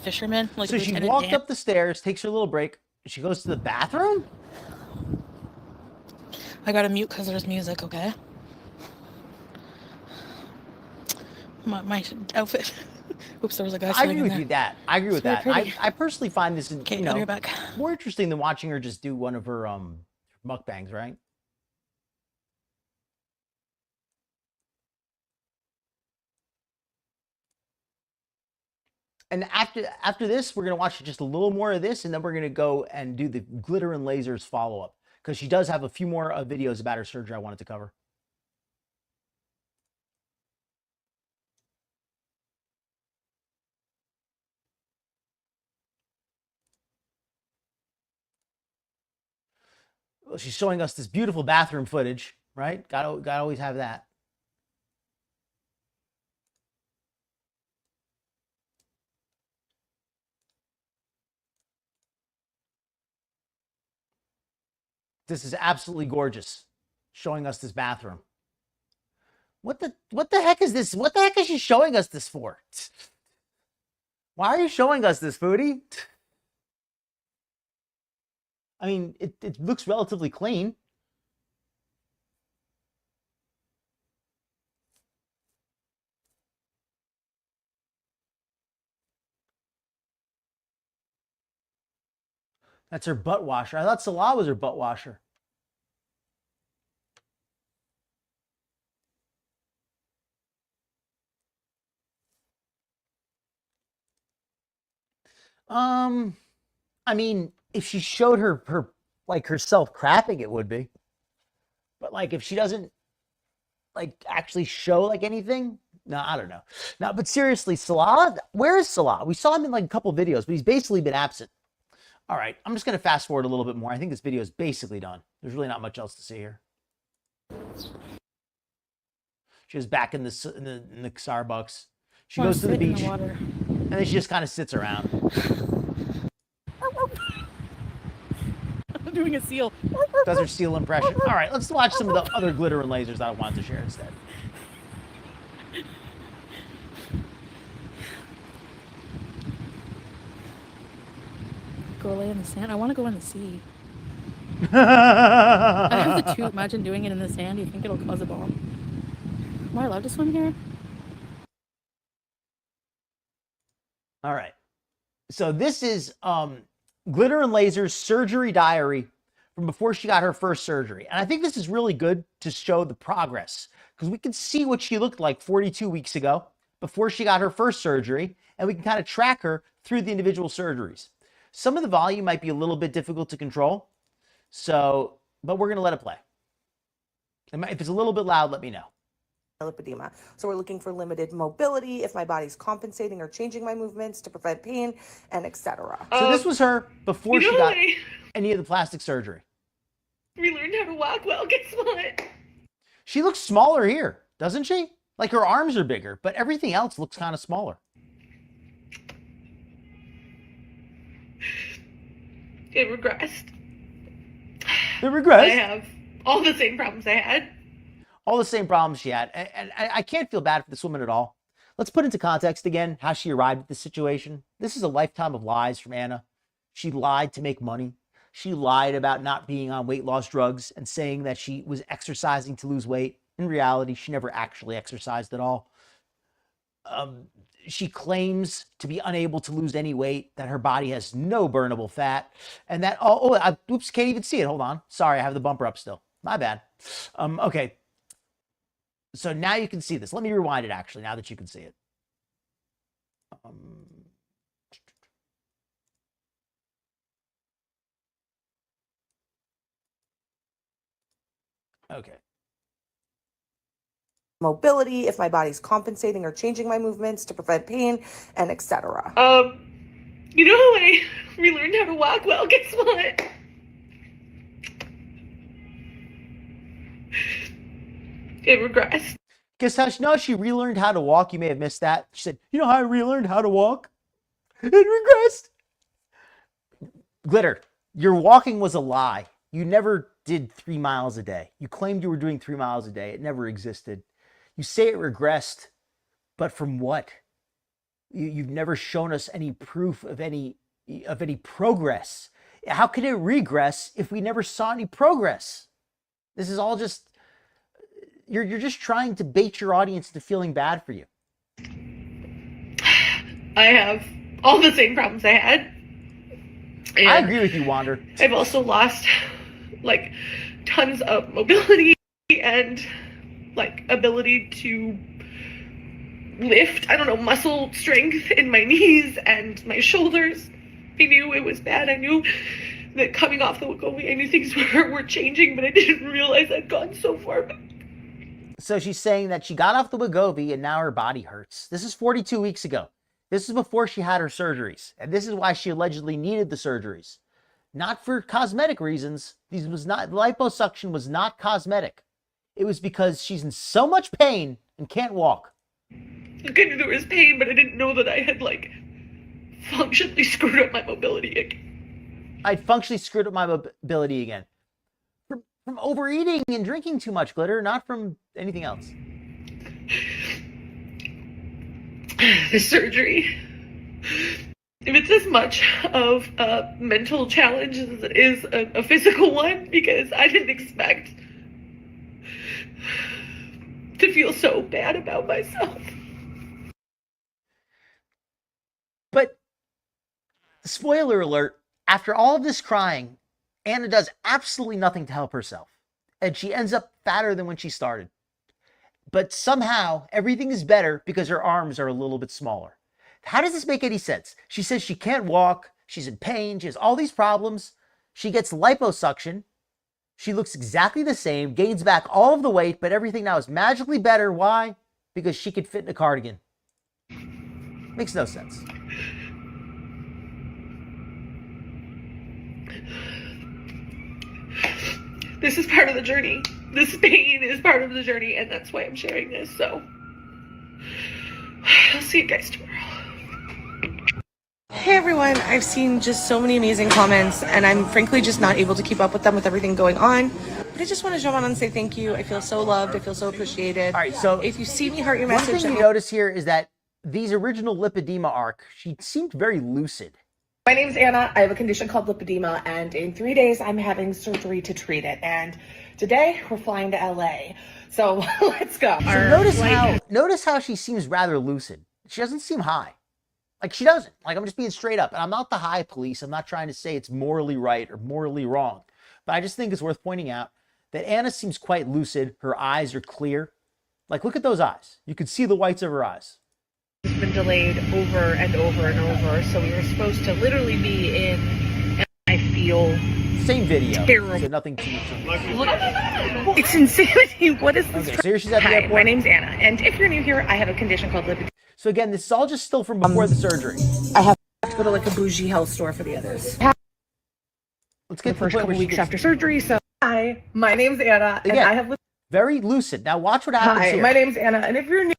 Fishermen? Like so she Lieutenant walked Dan? up the stairs, takes her little break. She goes to the bathroom? I gotta mute because there's music, okay? My outfit. Oops, there was a guy I sitting agree in with there. you that. I agree with very that. pretty. I personally find this, Okay, you know, your back. more interesting than watching her just do one of her mukbangs, right? And after this, we're gonna watch just a little more of this, and then we're gonna go and do the glitter and lasers follow-up because she does have a few more videos about her surgery I wanted to cover. Well, she's showing us this beautiful bathroom footage, right? Gotta always have that. This is absolutely gorgeous, showing us this bathroom. What the heck is this? What the heck is she showing us this for? Why are you showing us this, Foodie? I mean, it looks relatively clean. That's her butt washer. I thought Salah was her butt washer. I mean, if she showed her like herself crapping, it would be. But like if she doesn't like actually show like anything, No, I don't know. No, but seriously, Salah, where is Salah? We saw him in like a couple videos, but he's basically been absent. All right, I'm just going to fast forward a little bit more. I think this video is basically done. There's really not much else to see here. She was back in the Starbucks. She goes to the beach, and then she just kind of sits around. I'm doing a seal. Does her seal impression. All right, let's watch some of the other glitter and lasers I want to share instead. Go lay in the sand. I want to go in the sea. I have the tube. Imagine doing it in the sand. Do you think it'll cause a bomb? Am I allowed to swim here? All right. So this is Glitter and Lasers surgery diary from before she got her first surgery. And I think this is really good to show the progress because we can see what she looked like 42 weeks ago before she got her first surgery, and we can kind of track her through the individual surgeries. Some of the volume might be a little bit difficult to control, but we're going to let it play. If it's a little bit loud, let me know. Lipidema. So we're looking for limited mobility, if my body's compensating or changing my movements to prevent pain, and etc. So this was her before she got any of the plastic surgery. We learned how to walk well. Guess what? She looks smaller here, doesn't she? Like her arms are bigger, but everything else looks kind of smaller. It regressed. It regressed? I have all the same problems I had. All the same problems she had. And I can't feel bad for this woman at all. Let's put into context again how she arrived at this situation. This is a lifetime of lies from Anna. She lied to make money. She lied about not being on weight loss drugs and saying that she was exercising to lose weight. In reality, she never actually exercised at all. She claims to be unable to lose any weight, that her body has no burnable fat, and that, oops, can't even see it. Hold on. Sorry, I have the bumper up still. My bad. Okay. So now you can see this. Let me rewind it, actually, now that you can see it. Okay. Mobility, if my body's compensating or changing my movements to prevent pain, and etc. You know how I relearned how to walk well? Guess what? It regressed. Guess how she relearned how to walk? You may have missed that. She said, you know how I relearned how to walk? It regressed. Glitter, your walking was a lie. You never did 3 miles a day. You claimed you were doing 3 miles a day. It never existed. You say it regressed, but from what? You've never shown us any proof of any progress. How can it regress if we never saw any progress? This is all just, you're just trying to bait your audience into feeling bad for you. I have all the same problems I had. And I agree with you, Wander. I've also lost like tons of mobility and like ability to lift, I don't know, muscle strength in my knees and my shoulders. I knew it was bad. I knew that coming off the Wegovy, I knew things were changing, but I didn't realize I'd gone so far back. So she's saying that she got off the Wegovy and now her body hurts. This is 42 weeks ago. This is before she had her surgeries. And this is why she allegedly needed the surgeries. Not for cosmetic reasons. Liposuction was not cosmetic. It was because she's in so much pain and can't walk. I knew there was pain, but I didn't know that I had like functionally screwed up my mobility again. I'd functionally screwed up my mobility again. From overeating and drinking too much, Glitter, not from anything else. The surgery. If it's as much of a mental challenge as it is a physical one, because I didn't expect to feel so bad about myself. But, spoiler alert, after all of this crying, Anna does absolutely nothing to help herself. And she ends up fatter than when she started. But somehow, everything is better because her arms are a little bit smaller. How does this make any sense? She says she can't walk, she's in pain, she has all these problems. She gets liposuction. She looks exactly the same, gains back all of the weight, but everything now is magically better. Why? because she could fit in a cardigan. Makes no sense. This is part of the journey. This pain is part of the journey, and that's why I'm sharing this. So I'll see you guys tomorrow. Hey everyone, I've seen just so many amazing comments, and I'm frankly just not able to keep up with them with everything going on. But I just want to jump on and say thank you. I feel so loved. I feel so appreciated. All right, so if you see me, heart your one message. thing you notice here is that these original lipedema arc, she seemed very lucid. My name's Anna. I have a condition called lipedema, and in 3 days, I'm having surgery to treat it. And today, we're flying to LA. So let's go. So notice how she seems rather lucid. She doesn't seem high. Like, she doesn't. Like, I'm just being straight up. And I'm not the high police. I'm not trying to say it's morally right or morally wrong. But I just think it's worth pointing out that Anna seems quite lucid. Her eyes are clear. Like, look at those eyes. You can see the whites of her eyes. It's been delayed over and over and over. So we were supposed to literally be in, and I feel same video. Terrible. So nothing too much. It's insanity. What is this? Okay, so here she's at the airport. My name's Anna, and if you're new here, I have a condition called lipedema. So again, this is all just still from before the surgery. I have to go to like a bougie health store for the others. Let's get the first couple weeks after surgery. So hi, my name's Anna, and again, I have very lucid. Now watch what happens here. my name's Anna, and if you're new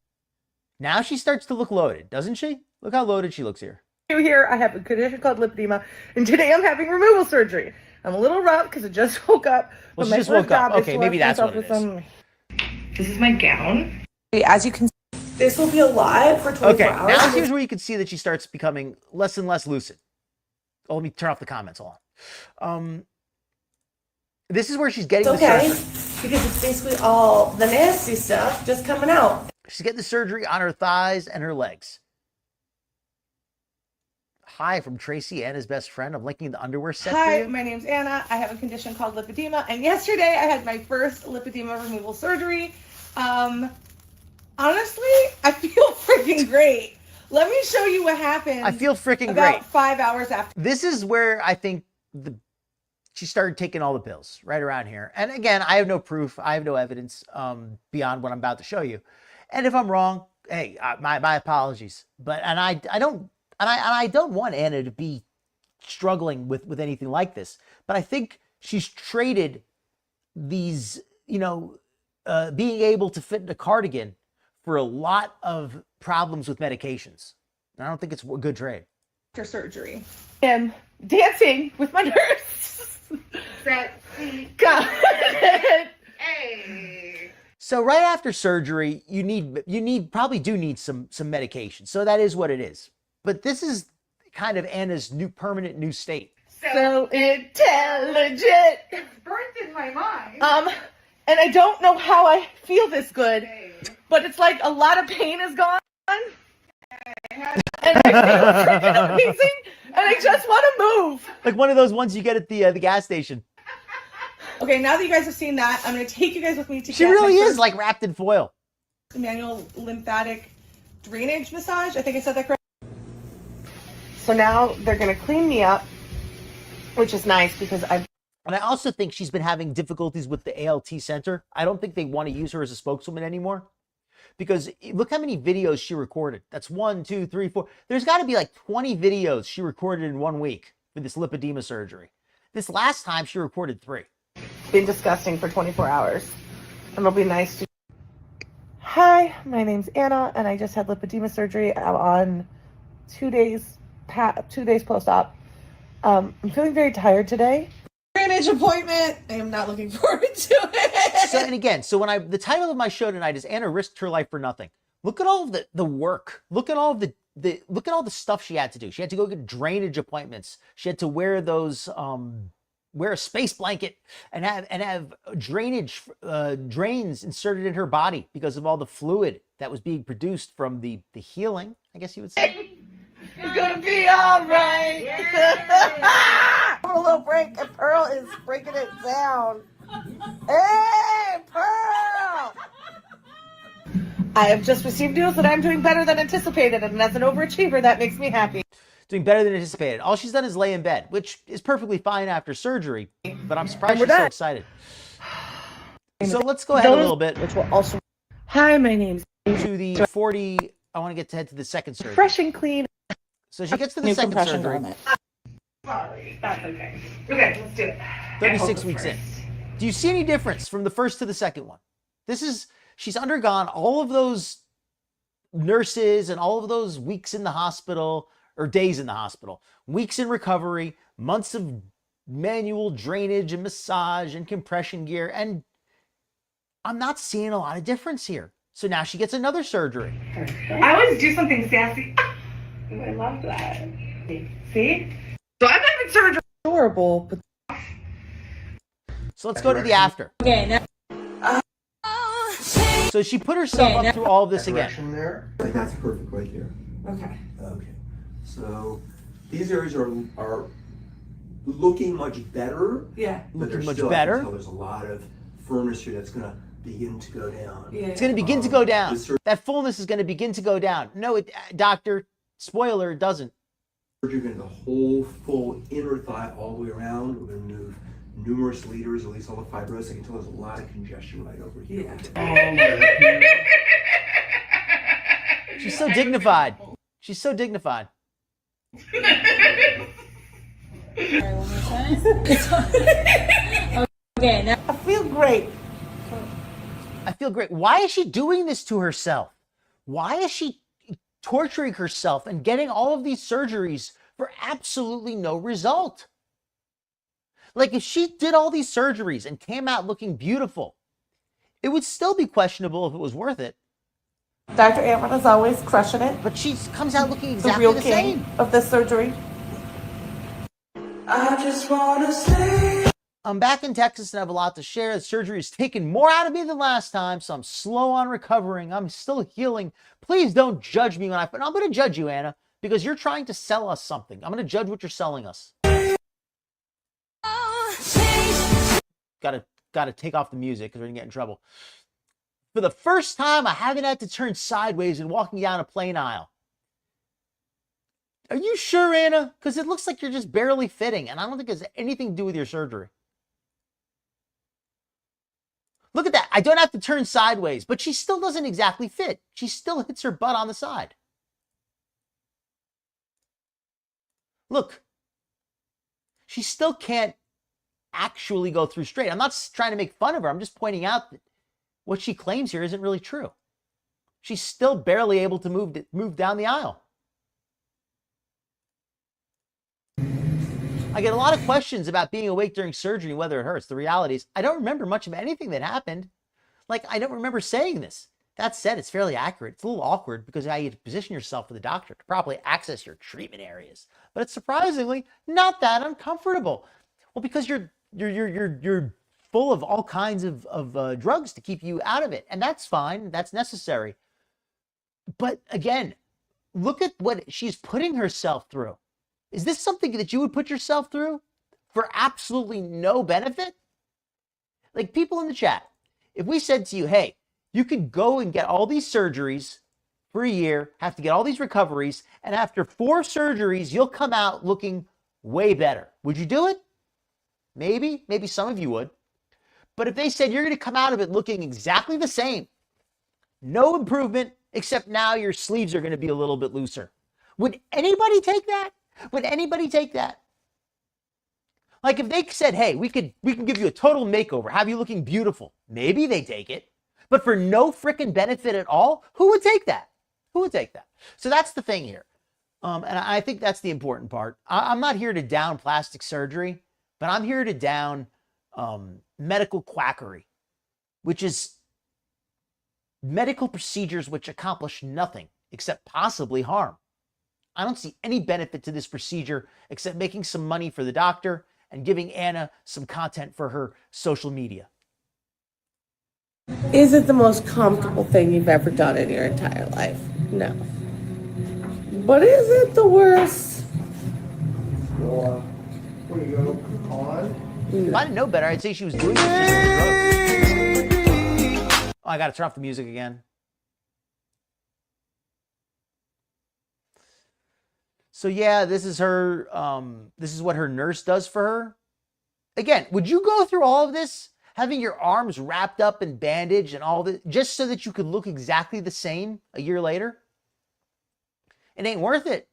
Now she starts to look loaded, doesn't she? Look how loaded she looks here. here, I have a condition called lipedema, and today I'm having removal surgery. I'm a little rough because I just woke up. Well, she just woke up. Okay, maybe that's what it is. This is my gown. As you can see, this will be a lot for 24 hours. Now here's where you can see that she starts becoming less and less lucid. Oh, let me turn off the comments. Hold on. This is where she's getting the surgery. Because it's basically all the nasty stuff just coming out. She's getting the surgery on her thighs and her legs. Hi from Tracy, Anna's best friend. I'm linking the underwear set for Hi, you. my name's Anna. I have a condition called lipedema, and yesterday I had my first lipedema removal surgery. Honestly, I feel freaking great. Let me show you what happened. I feel freaking about great. 5 hours after. This is where I think she started taking all the pills, right around here. And again, I have no proof. I have no evidence beyond what I'm about to show you. And if I'm wrong, hey, my apologies. But I don't want Anna to be struggling with anything like this. But I think she's traded these, being able to fit in a cardigan for a lot of problems with medications. And I don't think it's a good trade. After surgery, I'm dancing with my nurse. Hey. So right after surgery, you probably do need some medication. So that is what it is. But this is kind of Anna's permanent new state. So intelligent. It's burnt in my mind. And I don't know how I feel this good, but it's like a lot of pain is gone. And I feel freaking amazing, and I just want to move. Like one of those ones you get at the gas station. Okay, now that you guys have seen that, I'm going to take you guys with me to She really is like wrapped in foil. Manual lymphatic drainage massage. I think I said that correct. So now they're going to clean me up, which is nice because And I also think she's been having difficulties with the ALT center. I don't think they want to use her as a spokeswoman anymore. Because look how many videos she recorded. That's 1, 2, 3, 4. There's got to be like 20 videos she recorded in 1 week for this lipedema surgery. This last time she recorded 3. been disgusting for 24 hours. And it'll be nice to... Hi, my name's Anna, and I just had lipedema surgery. I'm on 2 days post-op. I'm feeling very tired today. Drainage appointment. I am not looking forward to it. So, and again, when the title of my show tonight is Anna Risked Her Life for Nothing. Look at all of the work. Look at all of look at all the stuff she had to do. She had to go get drainage appointments. She had to wear those wear a space blanket and have drains inserted in her body because of all the fluid that was being produced from the healing, I guess you would say. It's gonna be all right. A little break, and Pearl is breaking it down. Hey, Pearl! I have just received news that I'm doing better than anticipated, and as an overachiever, that makes me happy. Doing better than anticipated. All she's done is lay in bed, which is perfectly fine after surgery, but I'm surprised she's so excited. So let's go ahead a little bit. Which will also... Hi, my name's to the 40. I want to get to head to the second surgery. Fresh and clean. So she gets to the second surgery. Sorry, that's okay. Okay, let's do it. 36 weeks in. Do you see any difference from the first to the second one? She's undergone all of those nurses and all of those weeks in the hospital, or days in the hospital, weeks in recovery, months of manual drainage and massage and compression gear, and I'm not seeing a lot of difference here. So now she gets another surgery. I always do something sassy. I love that. See? So I'm having surgery. Adorable, but so let's go to the after. Okay, So she put herself up through all of this again. There. Like that's perfect right there. Okay. Okay. So these areas are looking much better. Yeah. But Looking much still, better. I can tell there's a lot of firmness here that's gonna begin to go down. Yeah. It's going to begin to go down. That fullness is going to begin to go down. No, doctor, spoiler, it doesn't. We're doing the whole full inner thigh all the way around. We're going to move numerous liters, release all the fibrosis. I can tell there's a lot of congestion right over here. Yeah. She's so dignified. She's so dignified. okay, now I feel great. I feel great. Why is she doing this to herself? Why is she torturing herself and getting all of these surgeries for absolutely no result? Like, if she did all these surgeries and came out looking beautiful, it would still be questionable if it was worth it. Dr. Amron is always crushing it. But she comes out looking The exactly real the king same. of this surgery. I just want to stay. I'm back in Texas and I have a lot to share. The surgery has taken more out of me than last time, so I'm slow on recovering. I'm still healing. Please don't judge me when I'm going to judge you, Anna, because you're trying to sell us something. I'm going to judge what you're selling us. Got to take off the music because we're going to get in trouble. For the first time, I haven't had to turn sideways and walking down a plane aisle. Are you sure, Anna? Because it looks like you're just barely fitting, and I don't think it has anything to do with your surgery. Look at that. I don't have to turn sideways, but she still doesn't exactly fit. She still hits her butt on the side. Look. She still can't actually go through straight. I'm not trying to make fun of her. I'm just pointing out that what she claims here isn't really true. She's still barely able to move down the aisle. I get a lot of questions about being awake during surgery and whether it hurts. The reality is I don't remember much of anything that happened. Like, I don't remember saying this. That said, it's fairly accurate. It's a little awkward because how you position yourself for the doctor to properly access your treatment areas. But it's surprisingly not that uncomfortable. Well, because you're full of all kinds of drugs to keep you out of it. And that's fine. That's necessary. But again, look at what she's putting herself through. Is this something that you would put yourself through for absolutely no benefit? Like, people in the chat, if we said to you, hey, you could go and get all these surgeries for a year, have to get all these recoveries, and after 4 surgeries, you'll come out looking way better. Would you do it? Maybe some of you would. But if they said you're going to come out of it looking exactly the same, no improvement, except now your sleeves are going to be a little bit looser, would anybody take that? Would anybody take that? Like, if they said, hey, we can give you a total makeover, have you looking beautiful, maybe they take it. But for no freaking benefit at all, who would take that? Who would take that? So that's the thing here. And I think that's the important part. I'm not here to down plastic surgery, but I'm here to down medical quackery, which is medical procedures which accomplish nothing except possibly harm. I don't see any benefit to this procedure except making some money for the doctor and giving Anna some content for her social media. Is it the most comfortable thing you've ever done in your entire life? No. But is it the worst? Where you go on? If I didn't know better, I'd say she was doing this just for drugs. Oh, I got to turn off the music again. So yeah, this is her. This is what her nurse does for her. Again, would you go through all of this? Having your arms wrapped up and bandaged and all that, just so that you could look exactly the same a year later? It ain't worth it.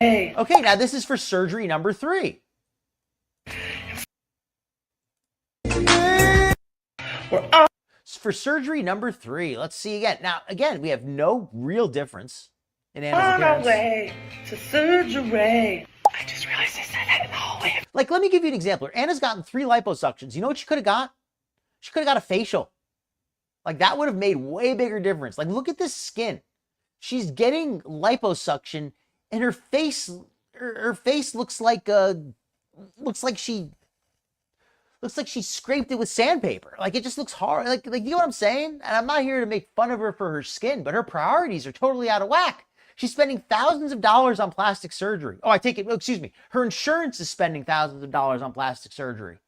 Hey. Okay, now this is for surgery number 3. For surgery number 3, let's see again. Now, again, we have no real difference in Anna's appearance. On our way to surgery. I just realized I said that in the hallway. Like, let me give you an example. Anna's gotten 3 liposuctions. You know what she could have got? She could have got a facial. Like, that would have made way bigger difference. Like, look at this skin. She's getting liposuction, and her face looks like she scraped it with sandpaper. Like, it just looks hard. Like, you know what I'm saying? And I'm not here to make fun of her for her skin, but her priorities are totally out of whack. She's spending thousands of dollars on plastic surgery. Oh, I take it. Excuse me. Her insurance is spending thousands of dollars on plastic surgery.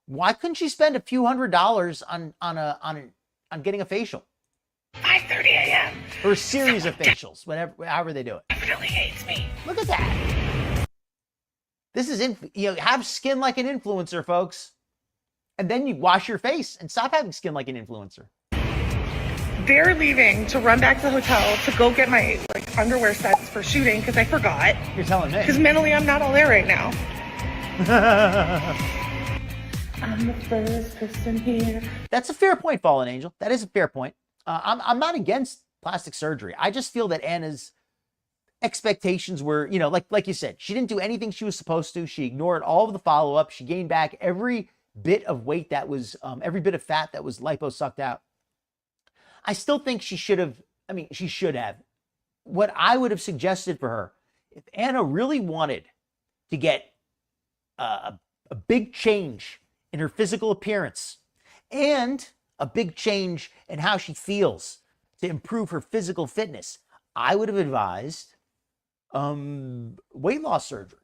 Why couldn't she spend a few $100s on getting a facial? 5:30 a.m. Or a series of facials, however they do it. Definitely hates me. Look at that. This is, have skin like an influencer, folks. And then you wash your face and stop having skin like an influencer. They're leaving to run back to the hotel to go get my underwear sets for shooting because I forgot. You're telling me. Because mentally I'm not all there right now. I'm the first person here. That's a fair point, Fallen Angel. That is a fair point. I'm not against plastic surgery. I just feel that Anna's expectations were, like you said, she didn't do anything she was supposed to. She ignored all of the follow-up. She gained back every bit of weight that was, every bit of fat that was lipo-sucked out. I still think she should have. What I would have suggested for her, if Anna really wanted to get a big change in her physical appearance and a big change in how she feels to improve her physical fitness, I would have advised weight loss surgery,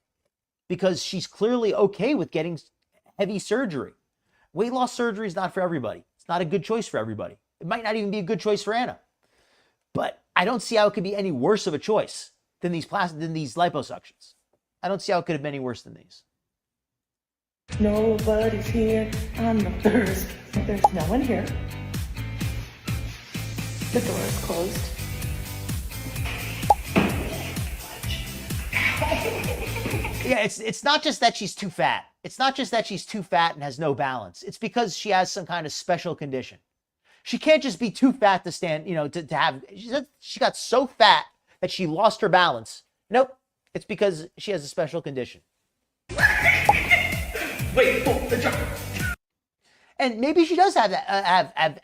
because she's clearly okay with getting heavy surgery. Weight loss surgery is not for everybody. It's not a good choice for everybody. It might not even be a good choice for Anna. But I don't see how it could be any worse of a choice than these liposuctions. I don't see how it could have been any worse than these. Nobody's here on the first. There's no one here. The door is closed. Yeah, it's not just that she's too fat. It's not just that she's too fat and has no balance. It's because she has some kind of special condition. She can't just be too fat to stand, to have, she got so fat that she lost her balance. Nope. It's because she has a special condition. Wait for the jump. And maybe she does have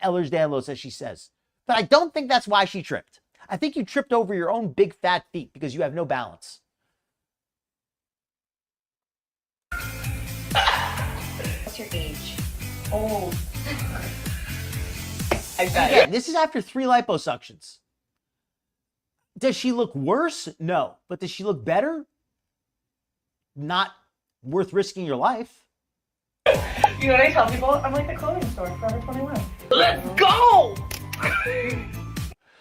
Ehlers-Danlos, as she says. But I don't think that's why she tripped. I think you tripped over your own big fat feet because you have no balance. What's your age? Oh. Again, this is after 3 liposuctions. Does she look worse? No. But does she look better? Not worth risking your life. You know what I tell people? I'm like the clothing store, Forever 21. Let's go!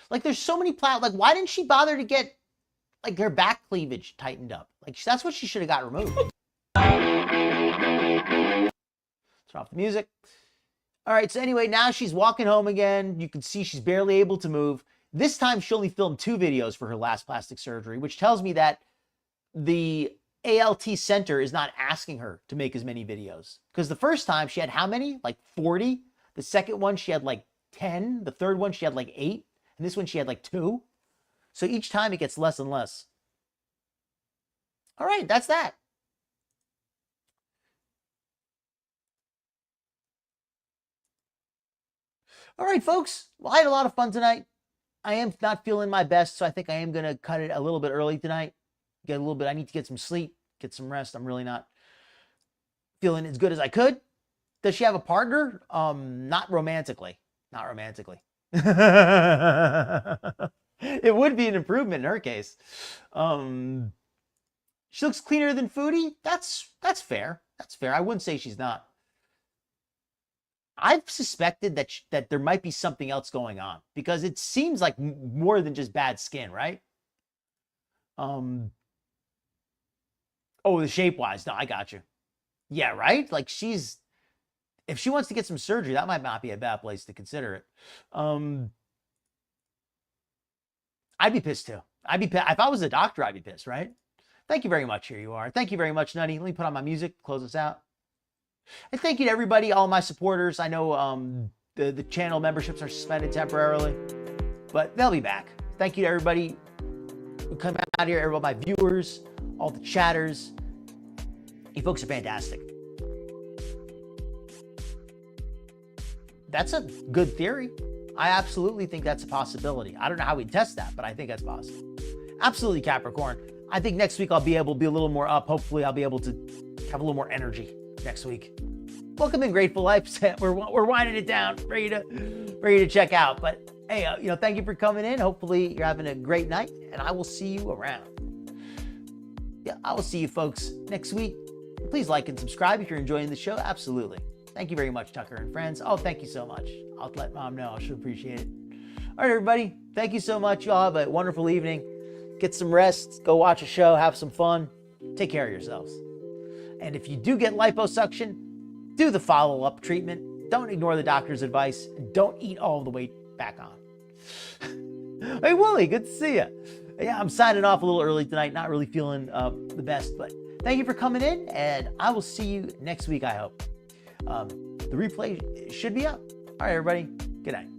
Like, there's so many why didn't she bother to get, her back cleavage tightened up? That's what she should have got removed. Turn off the music. All right, so anyway, now she's walking home again. You can see she's barely able to move. This time, she only filmed 2 videos for her last plastic surgery, which tells me that the ALT center is not asking her to make as many videos. Because the first time, she had how many? 40? The second one, she had 10. The third one, she had 8. And this one, she had 2. So each time, it gets less and less. All right, that's that. All right, folks. Well, I had a lot of fun tonight. I am not feeling my best, so I think I am going to cut it a little bit early tonight. I need to get some sleep, get some rest. I'm really not feeling as good as I could. Does she have a partner? Not romantically. Not romantically. It would be an improvement in her case. She looks cleaner than Foodie. That's fair. That's fair. I wouldn't say she's not. I've suspected that there might be something else going on because it seems like more than just bad skin, right? Oh, the shape-wise. No, I got you. Yeah, right? Like if she wants to get some surgery, that might not be a bad place to consider it. I'd be pissed too. If I was a doctor, I'd be pissed, right? Thank you very much. Here you are. Thank you very much, Nutty. Let me put on my music, close us out. And thank you to everybody, all my supporters. I know the channel memberships are suspended temporarily, but they'll be back. Thank you to everybody who come out here, everybody, my viewers, all the chatters. You folks are fantastic. That's a good theory. I absolutely think that's a possibility. I don't know how we test that, but I think that's possible. Absolutely, Capricorn. I think next week I'll be able to be a little more up. Hopefully I'll be able to have a little more energy next week. Welcome in, Grateful Life. We're winding it down, ready to check out. But hey, thank you for coming in. Hopefully you're having a great night, and I will see you around. Yeah, I will see you folks next week. Please like and subscribe if you're enjoying the show. Absolutely. Thank you very much, Tucker and friends. Oh, thank you so much. I'll let Mom know. I should appreciate it. All right, everybody. Thank you so much. Y'all have a wonderful evening. Get some rest. Go watch a show. Have some fun. Take care of yourselves. And if you do get liposuction, do the follow-up treatment. Don't ignore the doctor's advice. And don't eat all the weight back on. Hey, Wooly, good to see you. Yeah, I'm signing off a little early tonight. Not really feeling the best, but thank you for coming in, and I will see you next week, I hope. The replay should be up. All right, everybody. Good night.